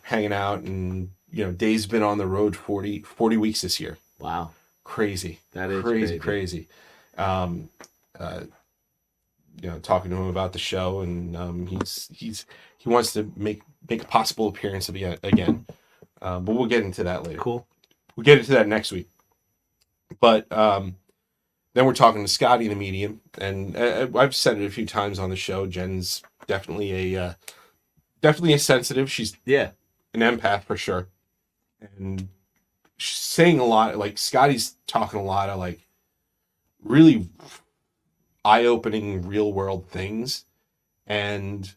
hanging out. And, Dave's been on the road 40 weeks this year. Wow. Crazy. That is crazy. Talking to him about the show, and he wants to make a possible appearance again. But we'll get into that later. Cool. We'll get into that next week. But then we're talking to Scotty the Medium, and I've said it a few times on the show. Jen's definitely a sensitive. She's an empath for sure, and she's saying a lot. Like Scotty's talking a lot of like really eye-opening real world things, and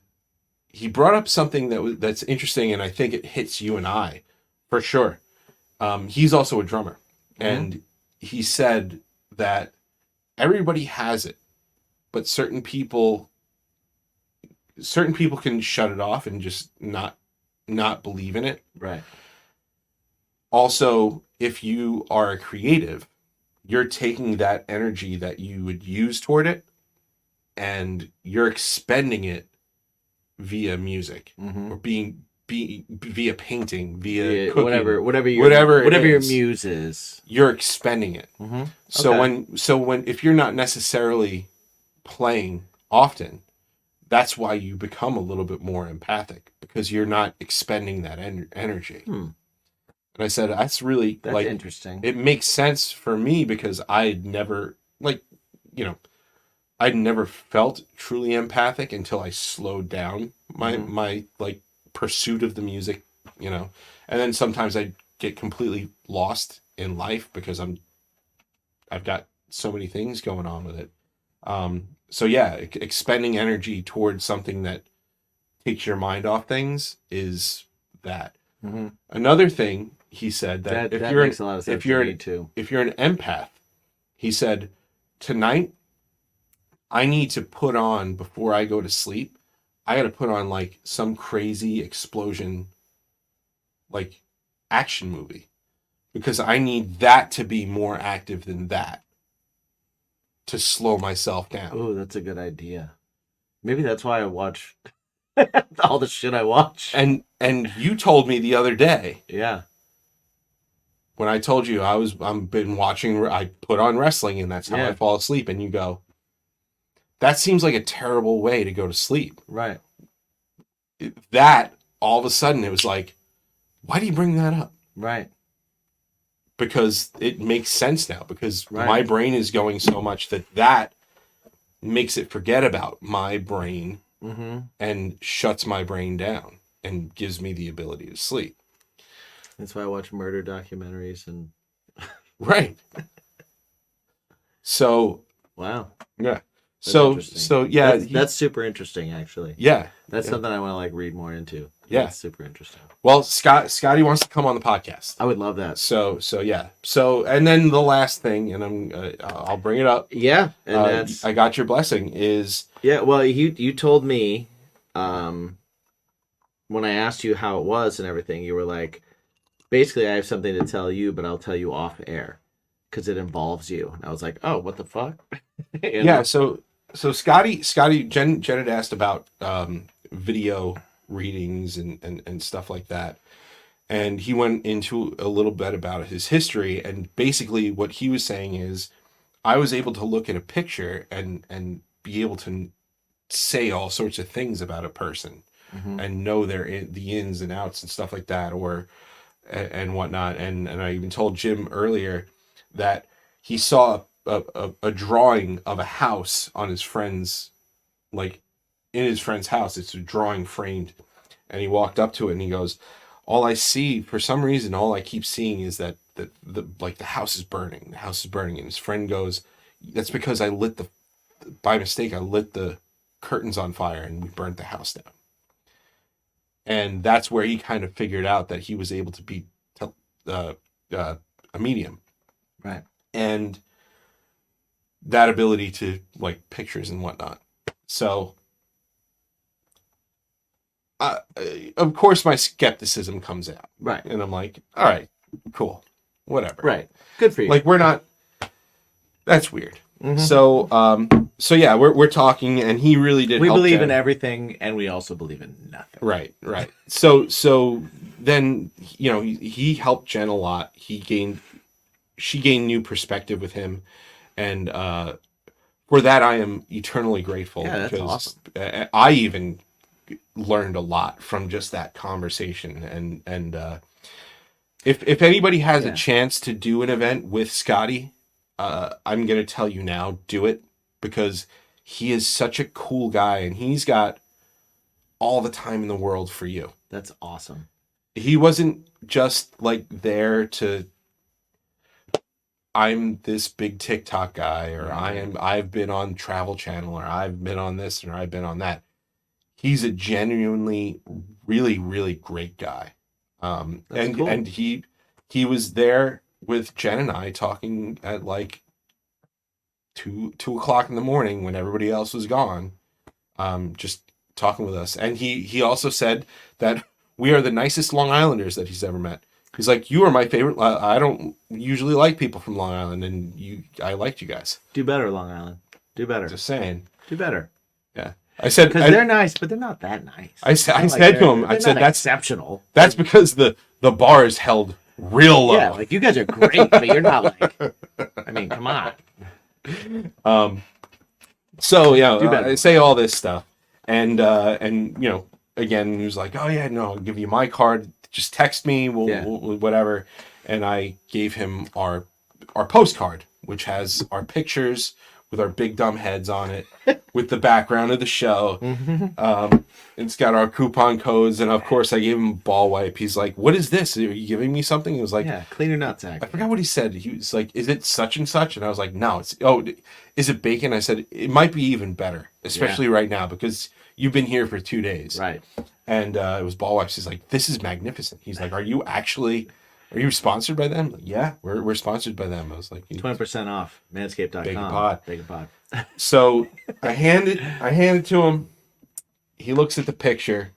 he brought up something that's interesting, and I think it hits you and I for sure. He's also a drummer, and he said that everybody has it, but certain people can shut it off and just not believe in it. Right. Also, if you are a creative, you're taking that energy that you would use toward it and you're expending it via music or via painting, via cooking, whatever your muse is. You're expending it. So if you're not necessarily playing often, that's why you become a little bit more empathic, because you're not expending that energy. And I said, that's interesting. It makes sense for me, because I'd never felt truly empathic until I slowed down my pursuit of the music, and then sometimes I get completely lost in life because I've got so many things going on with it. So yeah, expending energy towards something that takes your mind off things is that. Another thing he said that if you're makes a lot of sense to me too. If you're an empath, he said, tonight I need to put on, before I go to sleep, I got to put on like some crazy explosion, like action movie, because I need that to be more active than that to slow myself down. Oh, that's a good idea. Maybe that's why I watch all the shit I watch. And you told me the other day. Yeah. When I told you I've been watching, I put on wrestling and that's how I fall asleep. And you go, that seems like a terrible way to go to sleep. Right. That all of a sudden it was like, why do you bring that up? Right. Because it makes sense now, because my brain is going so much that makes it forget about my brain and shuts my brain down and gives me the ability to sleep. That's why I watch murder documentaries and right. So wow. Yeah. So yeah, that's super interesting actually. Yeah. That's something I want to read more into. Yeah. That's super interesting. Well, Scotty wants to come on the podcast. I would love that. So yeah. So, and then the last thing, and I'll bring it up. Yeah. And that's, I got your blessing is. Yeah. Well, you told me, when I asked you how it was and everything, you were like, basically I have something to tell you, but I'll tell you off air because it involves you. And I was like, oh, what the fuck? Yeah. So Scotty, Jen had asked about, video readings and stuff like that, and he went into a little bit about his history, and basically what he was saying is I was able to look at a picture and be able to say all sorts of things about a person and know the ins and outs and stuff like that, or and whatnot, and I even told Jim earlier that he saw a drawing of a house on his friend's, like in his friend's house. It's a drawing framed, and he walked up to it and he goes, all I see, for some reason, all I keep seeing is that the house is burning. The house is burning. And his friend goes, that's because by mistake, I lit the curtains on fire and we burnt the house down. And that's where he kind of figured out that he was able to be a medium. Right. And that ability to like pictures and whatnot. So, of course, my skepticism comes out. Right. And I'm like, all right, cool, whatever. Right. Good for you. Like we're not. That's weird. So so yeah, we're talking, and he really did. we help believe Jen. in everything, and we also believe in nothing. Right. So then he helped Jen a lot. She gained new perspective with him, and for that I am eternally grateful. Yeah, that's because awesome. I even learned a lot from just that conversation, and if anybody has a chance to do an event with Scotty, I'm gonna tell you now, do it, because he is such a cool guy, and he's got all the time in the world for you. That's awesome. He wasn't just like there to, I'm this big TikTok guy, or I've been on Travel Channel, or I've been on this, or I've been on that. He's a genuinely really, really great guy. And cool. and he was there with Jen and I talking at like 2 o'clock in the morning when everybody else was gone, just talking with us. And he also said that we are the nicest Long Islanders that he's ever met. He's like, you are my favorite. I don't usually like people from Long Island, and I liked you guys. Do better, Long Island. Do better. Just saying. Do better. Yeah. I said, Because they're nice, but they're not that nice. I said to him, I said, that's exceptional. That's because the bar is held real low. Yeah, like you guys are great, but you're not like. I mean, come on. So yeah, Do better. I say all this stuff, and again, he was like, oh yeah, no, I'll give you my card. Just text me, we'll whatever. And I gave him our postcard, which has our pictures with our big dumb heads on it, with the background of the show. It's got our coupon codes, and of course I gave him a ball wipe. He's like, what is this? Are you giving me something? He was like, Yeah, clean your nutsack. I forgot what he said. He was like, is it such and such? And I was like, no, is it bacon? I said, it might be even better, especially right now, because you've been here for 2 days. Right. And it was ball wipes. He's like, this is magnificent. He's like, are you sponsored by them? Like, yeah, we're sponsored by them. I was like, 20% off. Manscaped.com. Bacon pod. Bacon pod. So I hand it to him. He looks at the picture.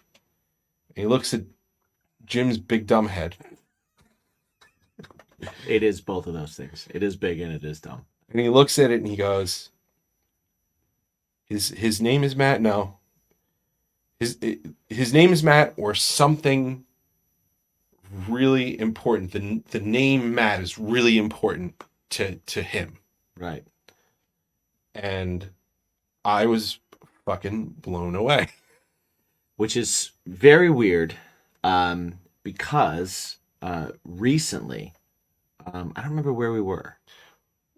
He looks at Jim's big dumb head. It is both of those things. It is big and it is dumb. And he looks at it and he goes, his name is Matt? No. His name is Matt, or something really important. The name Matt is really important to him. Right. And I was fucking blown away. Which is very weird, because recently, I don't remember where we were.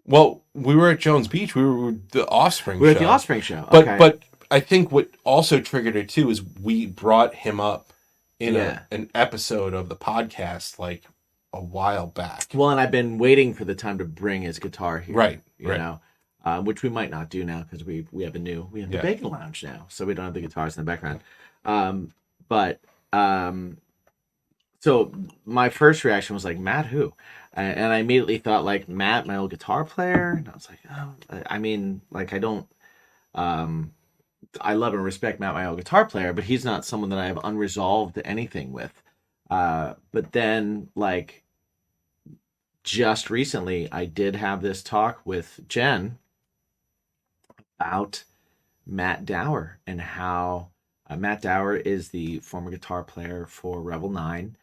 Well, we were at Jones Beach. We were at the Offspring show. We were at the Offspring show. But Okay. but I think what also triggered it too is we brought him up in an episode of the podcast like a while back. Well, and I've been waiting for the time to bring his guitar here. Right. You know, which we might not do now because we have the Bacon Lounge now, so we don't have the guitars in the background. So my first reaction was like, Matt, who? And I immediately thought like Matt, my old guitar player. And I was like, oh, I mean, like I don't. I love and respect Matt, my old guitar player, but he's not someone that I have unresolved anything with. But then, like, just recently, I did have this talk with Jen about Matt Dower and how Matt Dower is the former guitar player for Rebel 9.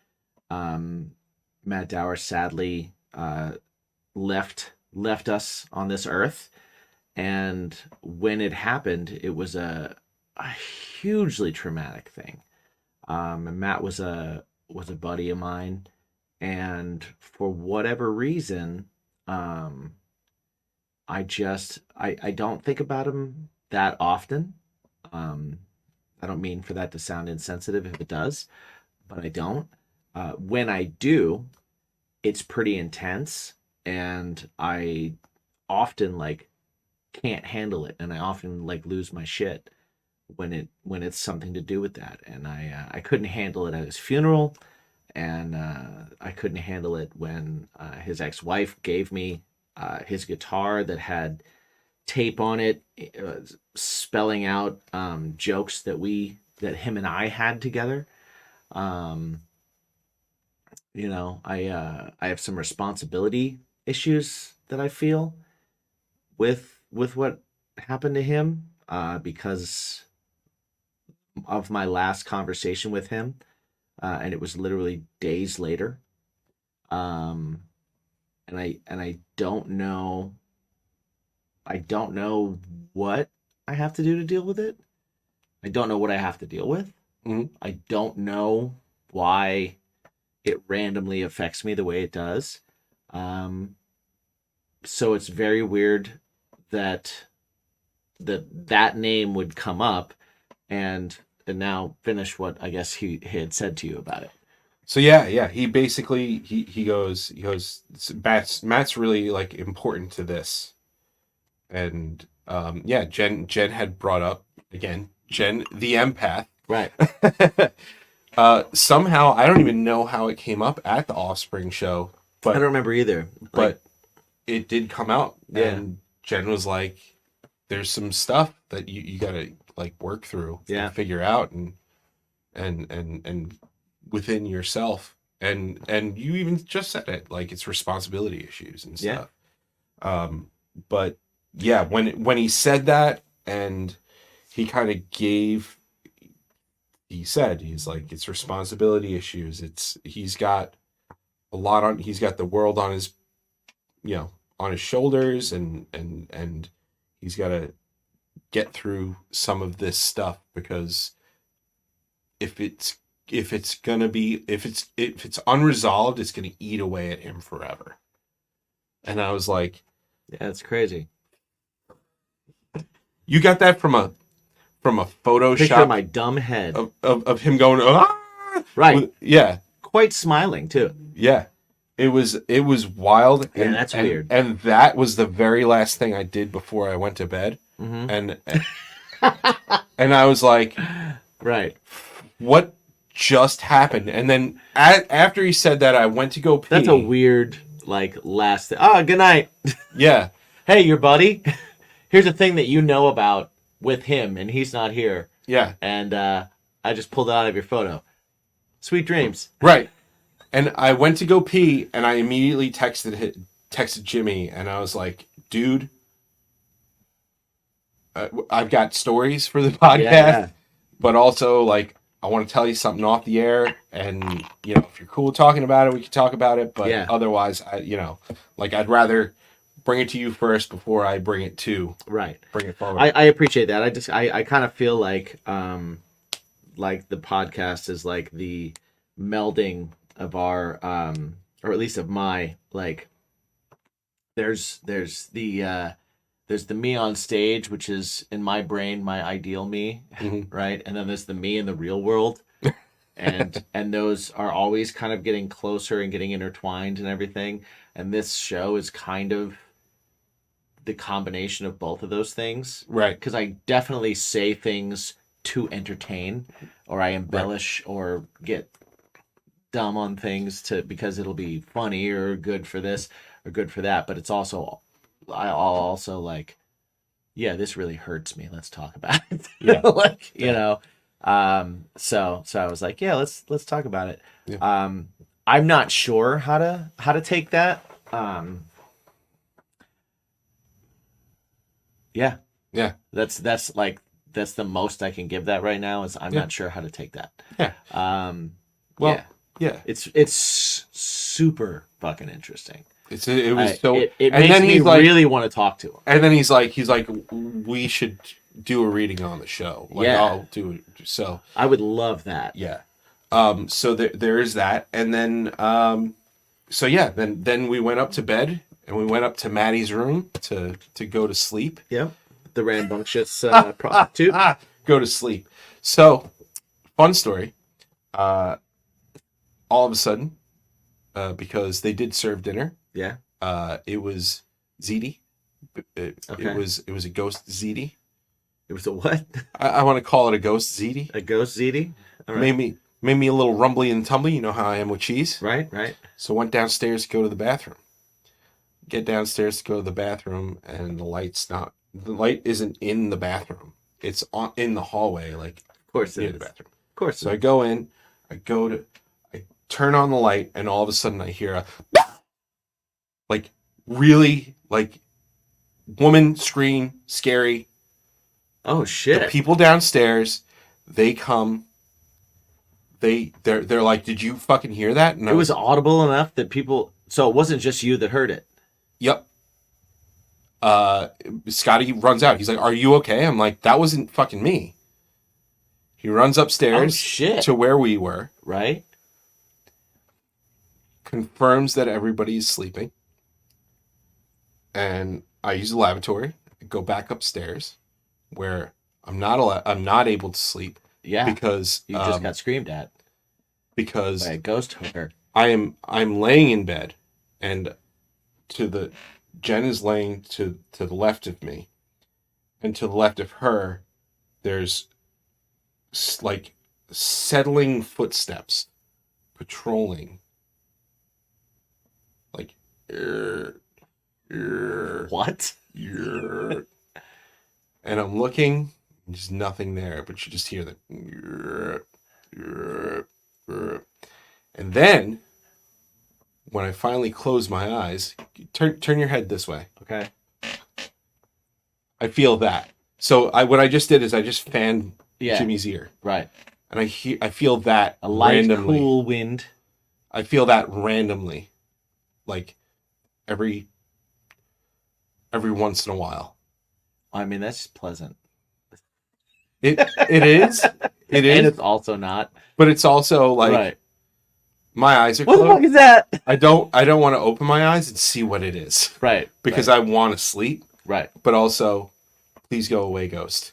Matt Dower sadly left us on this earth. And when it happened, it was a hugely traumatic thing. And Matt was a buddy of mine, and for whatever reason, I don't think about him that often. I don't mean for that to sound insensitive if it does, but I don't. When I do, it's pretty intense, and I often can't handle it, and I often lose my shit when it's something to do with that. And I couldn't handle it at his funeral, and I couldn't handle it when his ex-wife gave me his guitar that had tape on it spelling out jokes that him and I had together. I have some responsibility issues that I feel with what happened to him, because of my last conversation with him, and it was literally days later. Um, and I don't know. I don't know what I have to do to deal with it. I don't know what I have to deal with. Mhm. I don't know why it randomly affects me the way it does. Um, so it's very weird that that name would come up, and now finish what I guess he had said to you about it. So yeah, he basically he goes Matt's really like important to this, and yeah, Jen had brought up again, Jen the empath. Right. Somehow I don't even know how it came up at the Offspring show, I don't but remember either. but it did come out, Yeah. and Jen was like, "There's some stuff that you gotta like work through, Yeah. and figure out, and within yourself." And you even just said it, like it's responsibility issues and Yeah. stuff. But yeah, when he said that, and he kind of he's like, it's responsibility issues. He's got he's got the world on his, on his shoulders, and he's got to get through some of this stuff, because if it's unresolved, it's gonna eat away at him forever. And I was like, Yeah, it's crazy. you got that from a Picture Photoshop my dumb head. of him going, ah! Right. Yeah, Quite smiling too. yeah. It was wild. Yeah, that's weird. And that was the very last thing I did before I went to bed. Mm-hmm. And I was like, Right. what just happened? And then after he said that, I went to go pee. That's a weird, last thing. Oh, good night. Yeah. Hey, your buddy. Here's a thing that you know about with him, and he's not here. Yeah. And I just pulled it out of your photo. Sweet dreams. Right. And I went to go pee, and I immediately texted Jimmy, and I was like, dude, I've got stories for the podcast, Yeah. but also, like, I want to tell you something off the air, and, if you're cool talking about it, we can talk about it, but Yeah. otherwise, I'd rather bring it to you first before I bring it forward. I appreciate that. I kind of feel like the podcast is like the melding of our or at least of my, there's the me on stage, which is in my brain my ideal me, Mhm. right? And then there's the me in the real world. and those are always kind of getting closer and getting intertwined and everything. And this show is kind of the combination of both of those things. Right. Because I definitely say things to entertain, or I embellish or get dumb on things because it'll be funny or good for this or good for that. But it's also, I'll also yeah, this really hurts me. Let's talk about it. Yeah. So I was like, yeah, let's talk about it. Yeah. I'm not sure how to take that. Yeah. Yeah. That's the most I can give that right now, is I'm not sure how to take that. Yeah. Well, Yeah. Yeah. It's super fucking interesting. It was so. It and makes then me he's like, really want to talk to him. and then he's like, we should do a reading on the show. Yeah. I'll do it. So I would love that. yeah. So there is that, and then so yeah, then we went up to bed, and we went up to Maddie's room to go to sleep. Yep. The rambunctious prostitute. Go to sleep. So fun story. All of a sudden, because they did serve dinner. Yeah. It was ziti. Okay. It was a ghost ziti. It was a what? I want to call it a ghost ziti. A ghost ziti? All right. Made me a little rumbly and tumbly. You know how I am with cheese. Right. So went downstairs to go to the bathroom. Get downstairs to go to the bathroom, and the light isn't in the bathroom. It's in the hallway, like Of course near it the is. bathroom. Of course. So I go in. I turn on the light, and all of a sudden I hear a like really like woman scream, scary. Oh The shit! people downstairs, they come. They're like, did you fucking hear that? And It was audible enough that people. So it wasn't just you that heard it. Yep. Scotty runs out. He's like, "Are you okay?" I'm like, "That wasn't fucking me." He runs upstairs Oh, shit. to where we were, Right? confirms that everybody is sleeping, and I use the lavatory. Go back upstairs, where I'm not able to sleep Yeah. because You just got screamed at because by a ghost hooker. I'm laying in bed, and Jen is laying to the left of me, and to the left of her, there's like settling footsteps patrolling, like What? and I'm looking, there's nothing there, but you just hear the and then when I finally close my eyes, turn your head this way. Okay. I feel that. So what I just did is I just fanned Yeah. Jimmy's ear, Right. and I feel that A light, randomly. cool wind. I feel that randomly, like every once in a while. I mean, that's pleasant. It is, And is, it's also not. but it's also like Right. my eyes are What the fuck closed. is that? I don't want to open my eyes and see what it is Right. because I want to sleep, Right. but also, please go away, ghost.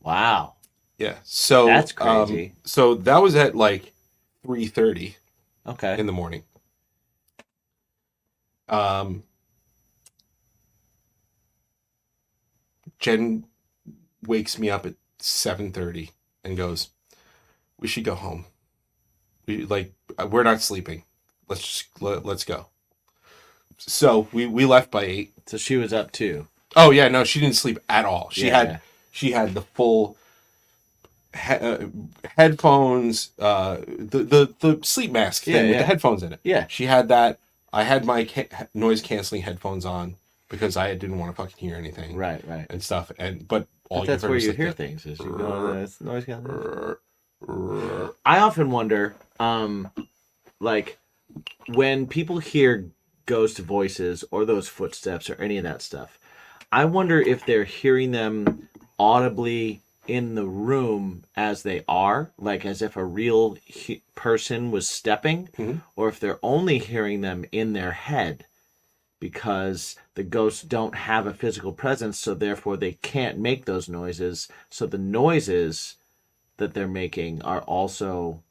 Wow. Yeah. So That's crazy. So that was at like 3:30 Okay. in the morning. Jen wakes me up at 7:30 and goes, "We should go home. We're not sleeping. Let's go." So we left by 8. So she was up too. Oh yeah, no, she didn't sleep at all. She Yeah. had the full headphones, the sleep mask thing with Yeah. the headphones in it. Yeah. She had that. I had my noise canceling headphones on because I didn't want to fucking hear anything. Right. Right. And stuff. But all But that's heard where was you like hear the- things. Is you go this noise canceling. I often wonder, like, when people hear ghost voices or those footsteps or any of that stuff, I wonder if they're hearing them audibly in the room as they are, like as if a real person was stepping, or if they're only hearing them in their head because the ghosts don't have a physical presence, so therefore they can't make those noises. So the noises that they're making are also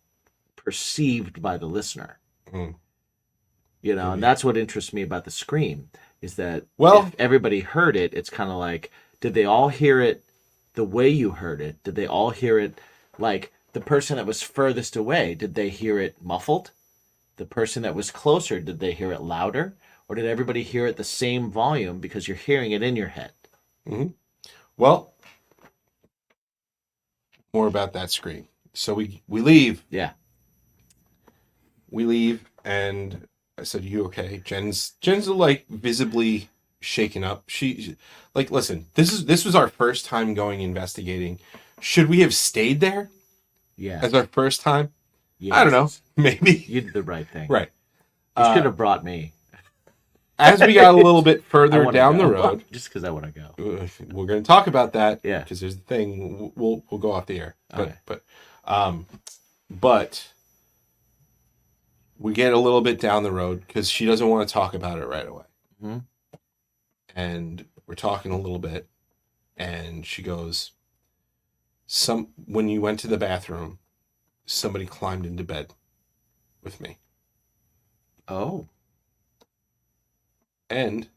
perceived by the listener. Mm. You know, and that's what interests me about the scream is that Well- if everybody heard it, it's kind of like, did they all hear it the way you heard it? Did they all hear it like the person that was furthest away? Did they hear it muffled? The person that was closer, did they hear it louder? Or did everybody hear it the same volume because you're hearing it in your head? Well, more about that scream. So we leave. Yeah. We leave, and I said, "You okay?" Jen's like visibly shaken up. She like, listen. This was our first time going investigating. Should we have stayed there Yeah. as our first time? Yes. I don't know. Maybe. You did the right thing. Right. You should have brought me. As we got a little bit I further wanna down go. the road, Just because I want to go. we're going to talk about that. Yeah. Because there's the thing. We'll go off the air. Okay. But we get a little bit down the road because she doesn't want to talk about it right away. Mhm. And we're talking a little bit, and she goes, when you went to the bathroom, somebody climbed into bed with me. Oh. And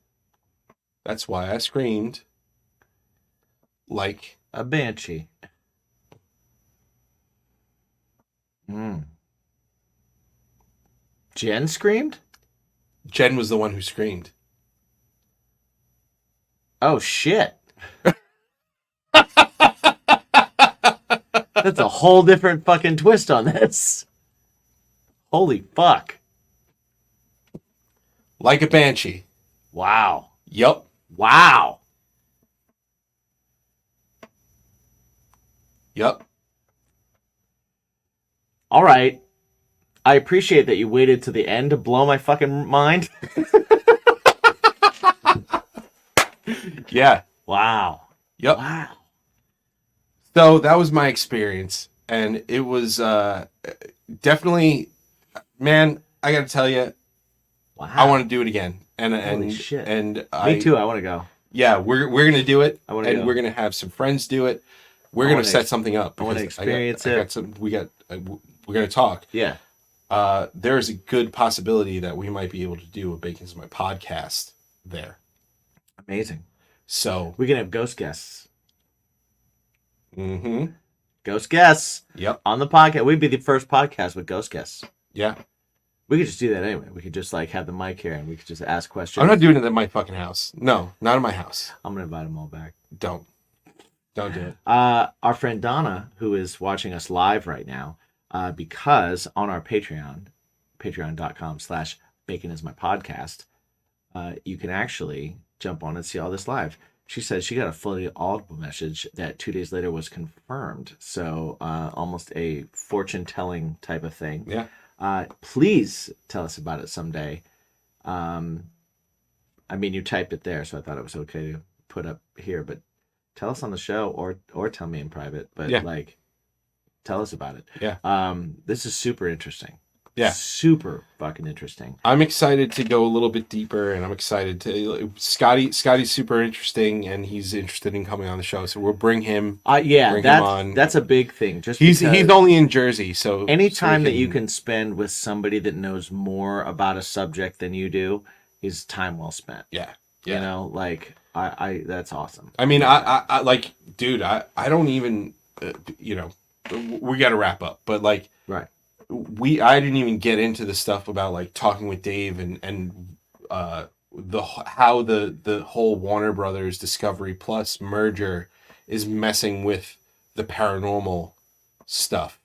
that's why I screamed like A banshee. Jen screamed? Jen was the one who screamed. Oh, shit. That's a whole different fucking twist on this. Holy fuck. Like a banshee. Wow. Yup. Wow. Yup. All right. I appreciate that you waited to the end to blow my fucking mind. Yeah. Wow. Yup. Wow. So that was my experience, and it was definitely, man. I got to tell you, Wow. I want to do it again. And Holy shit. And Me too. I want to go. Yeah, we're gonna do it, I wanna and go. we're gonna have some friends do it. We're I gonna wanna set something up. I wanna because experience I got it. some. We're gonna talk. Yeah. There's a good possibility that we might be able to do a Bacon's My podcast there. Amazing. So We can have ghost guests. mm-hmm. Ghost guests Yep. on the podcast. We'd be the first podcast with ghost guests. Yeah. We could just do that anyway. We could just like have the mic here and we could just ask questions. I'm not doing it at my fucking house. No, not in my house. I'm gonna invite them all back. Don't do it. Our friend Donna, who is watching us live right now, because on our Patreon, patreon.com/baconismypodcast, you can actually jump on and see all this live. She says she got a fully audible message that 2 days later was confirmed. So almost a fortune-telling type of thing. Yeah. Please tell us about it someday. I mean, you typed it there, so I thought it was okay to put up here, but tell us on the show or tell me in private, but Yeah. like tell us about it. Yeah. This is super interesting. Yeah. Super fucking interesting. I'm excited to go a little bit deeper, and I'm excited to Scotty's super interesting, and he's interested in coming on the show, so we'll bring him. Yeah, Bring him on. that's a big thing. Just He's because only in Jersey, so anytime that you can spend with somebody that knows more about a subject than you do is time well spent. Yeah. You know, like I that's awesome. I mean, I like, dude, I don't even, we got to wrap up, but like, Right. I didn't even get into the stuff about like talking with Dave and how the whole Warner Brothers Discovery Plus merger is messing with the paranormal stuff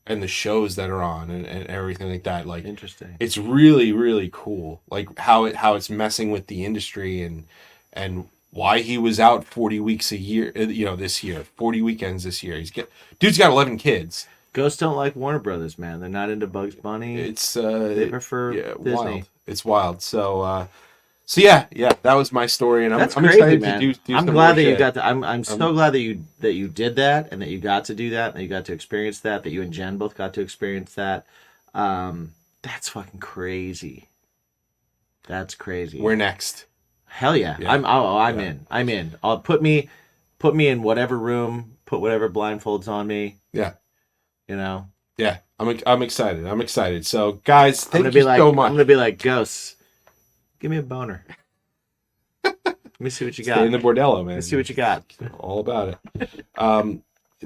and the shows that are on and everything like that. Like, Interesting. it's really, really cool. Like how it's messing with the industry and why he was out 40 weeks a year, this year, 40 weekends this year. Dude's got 11 kids. Ghosts don't like Warner Brothers, man. They're not into Bugs Bunny. They They prefer Disney. wild. It's wild. So yeah, that was my story, and I'm That's excited crazy, man. to do I'm some glad more that you shit. got to. I'm so glad that you did that, and that you got to do that, and that you got to experience that. That you and Jen both got to experience that. That's fucking crazy. That's crazy. We're next. Hell yeah. Yeah. I'm in. I'm in. I'll put me in whatever room. Put whatever blindfolds on me. Yeah. You know. Yeah. I'm excited. I'm excited. So guys, I'm thank gonna you be like. so much. I'm gonna be like ghosts. Give me a boner. Let me see what you got. Stay in the bordello, man. Let's see what you got. All about it.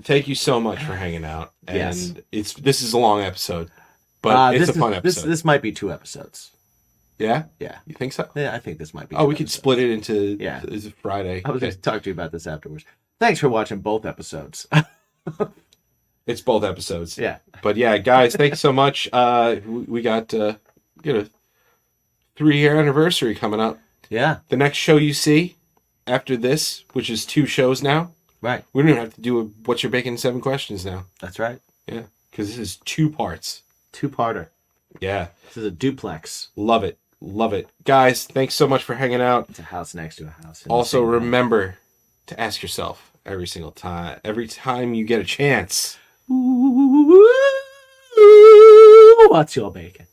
Thank you so much for hanging out. Yes. And this is a long episode, but it's a fun episode. This might be 2 episodes. Yeah? Yeah. You think so? Yeah, I think this might be. Oh, 2 we could episodes. split it into Yeah. Is it Friday? I was going to talk to you about this afterwards. Thanks for watching both episodes. It's both episodes. Yeah. But yeah, guys, thanks so much. We got a 3-year anniversary coming up. Yeah. The next show you see after this, which is 2 shows now, Right. we don't even have to do a What's Your Bacon 7 questions now. That's right. Yeah, because this is 2 parts. 2-parter. Yeah, This is a duplex. love it. Love it. Guys, thanks so much for hanging out. It's a house next to a house. Also, remember to ask yourself every time you get a chance. What's your bacon?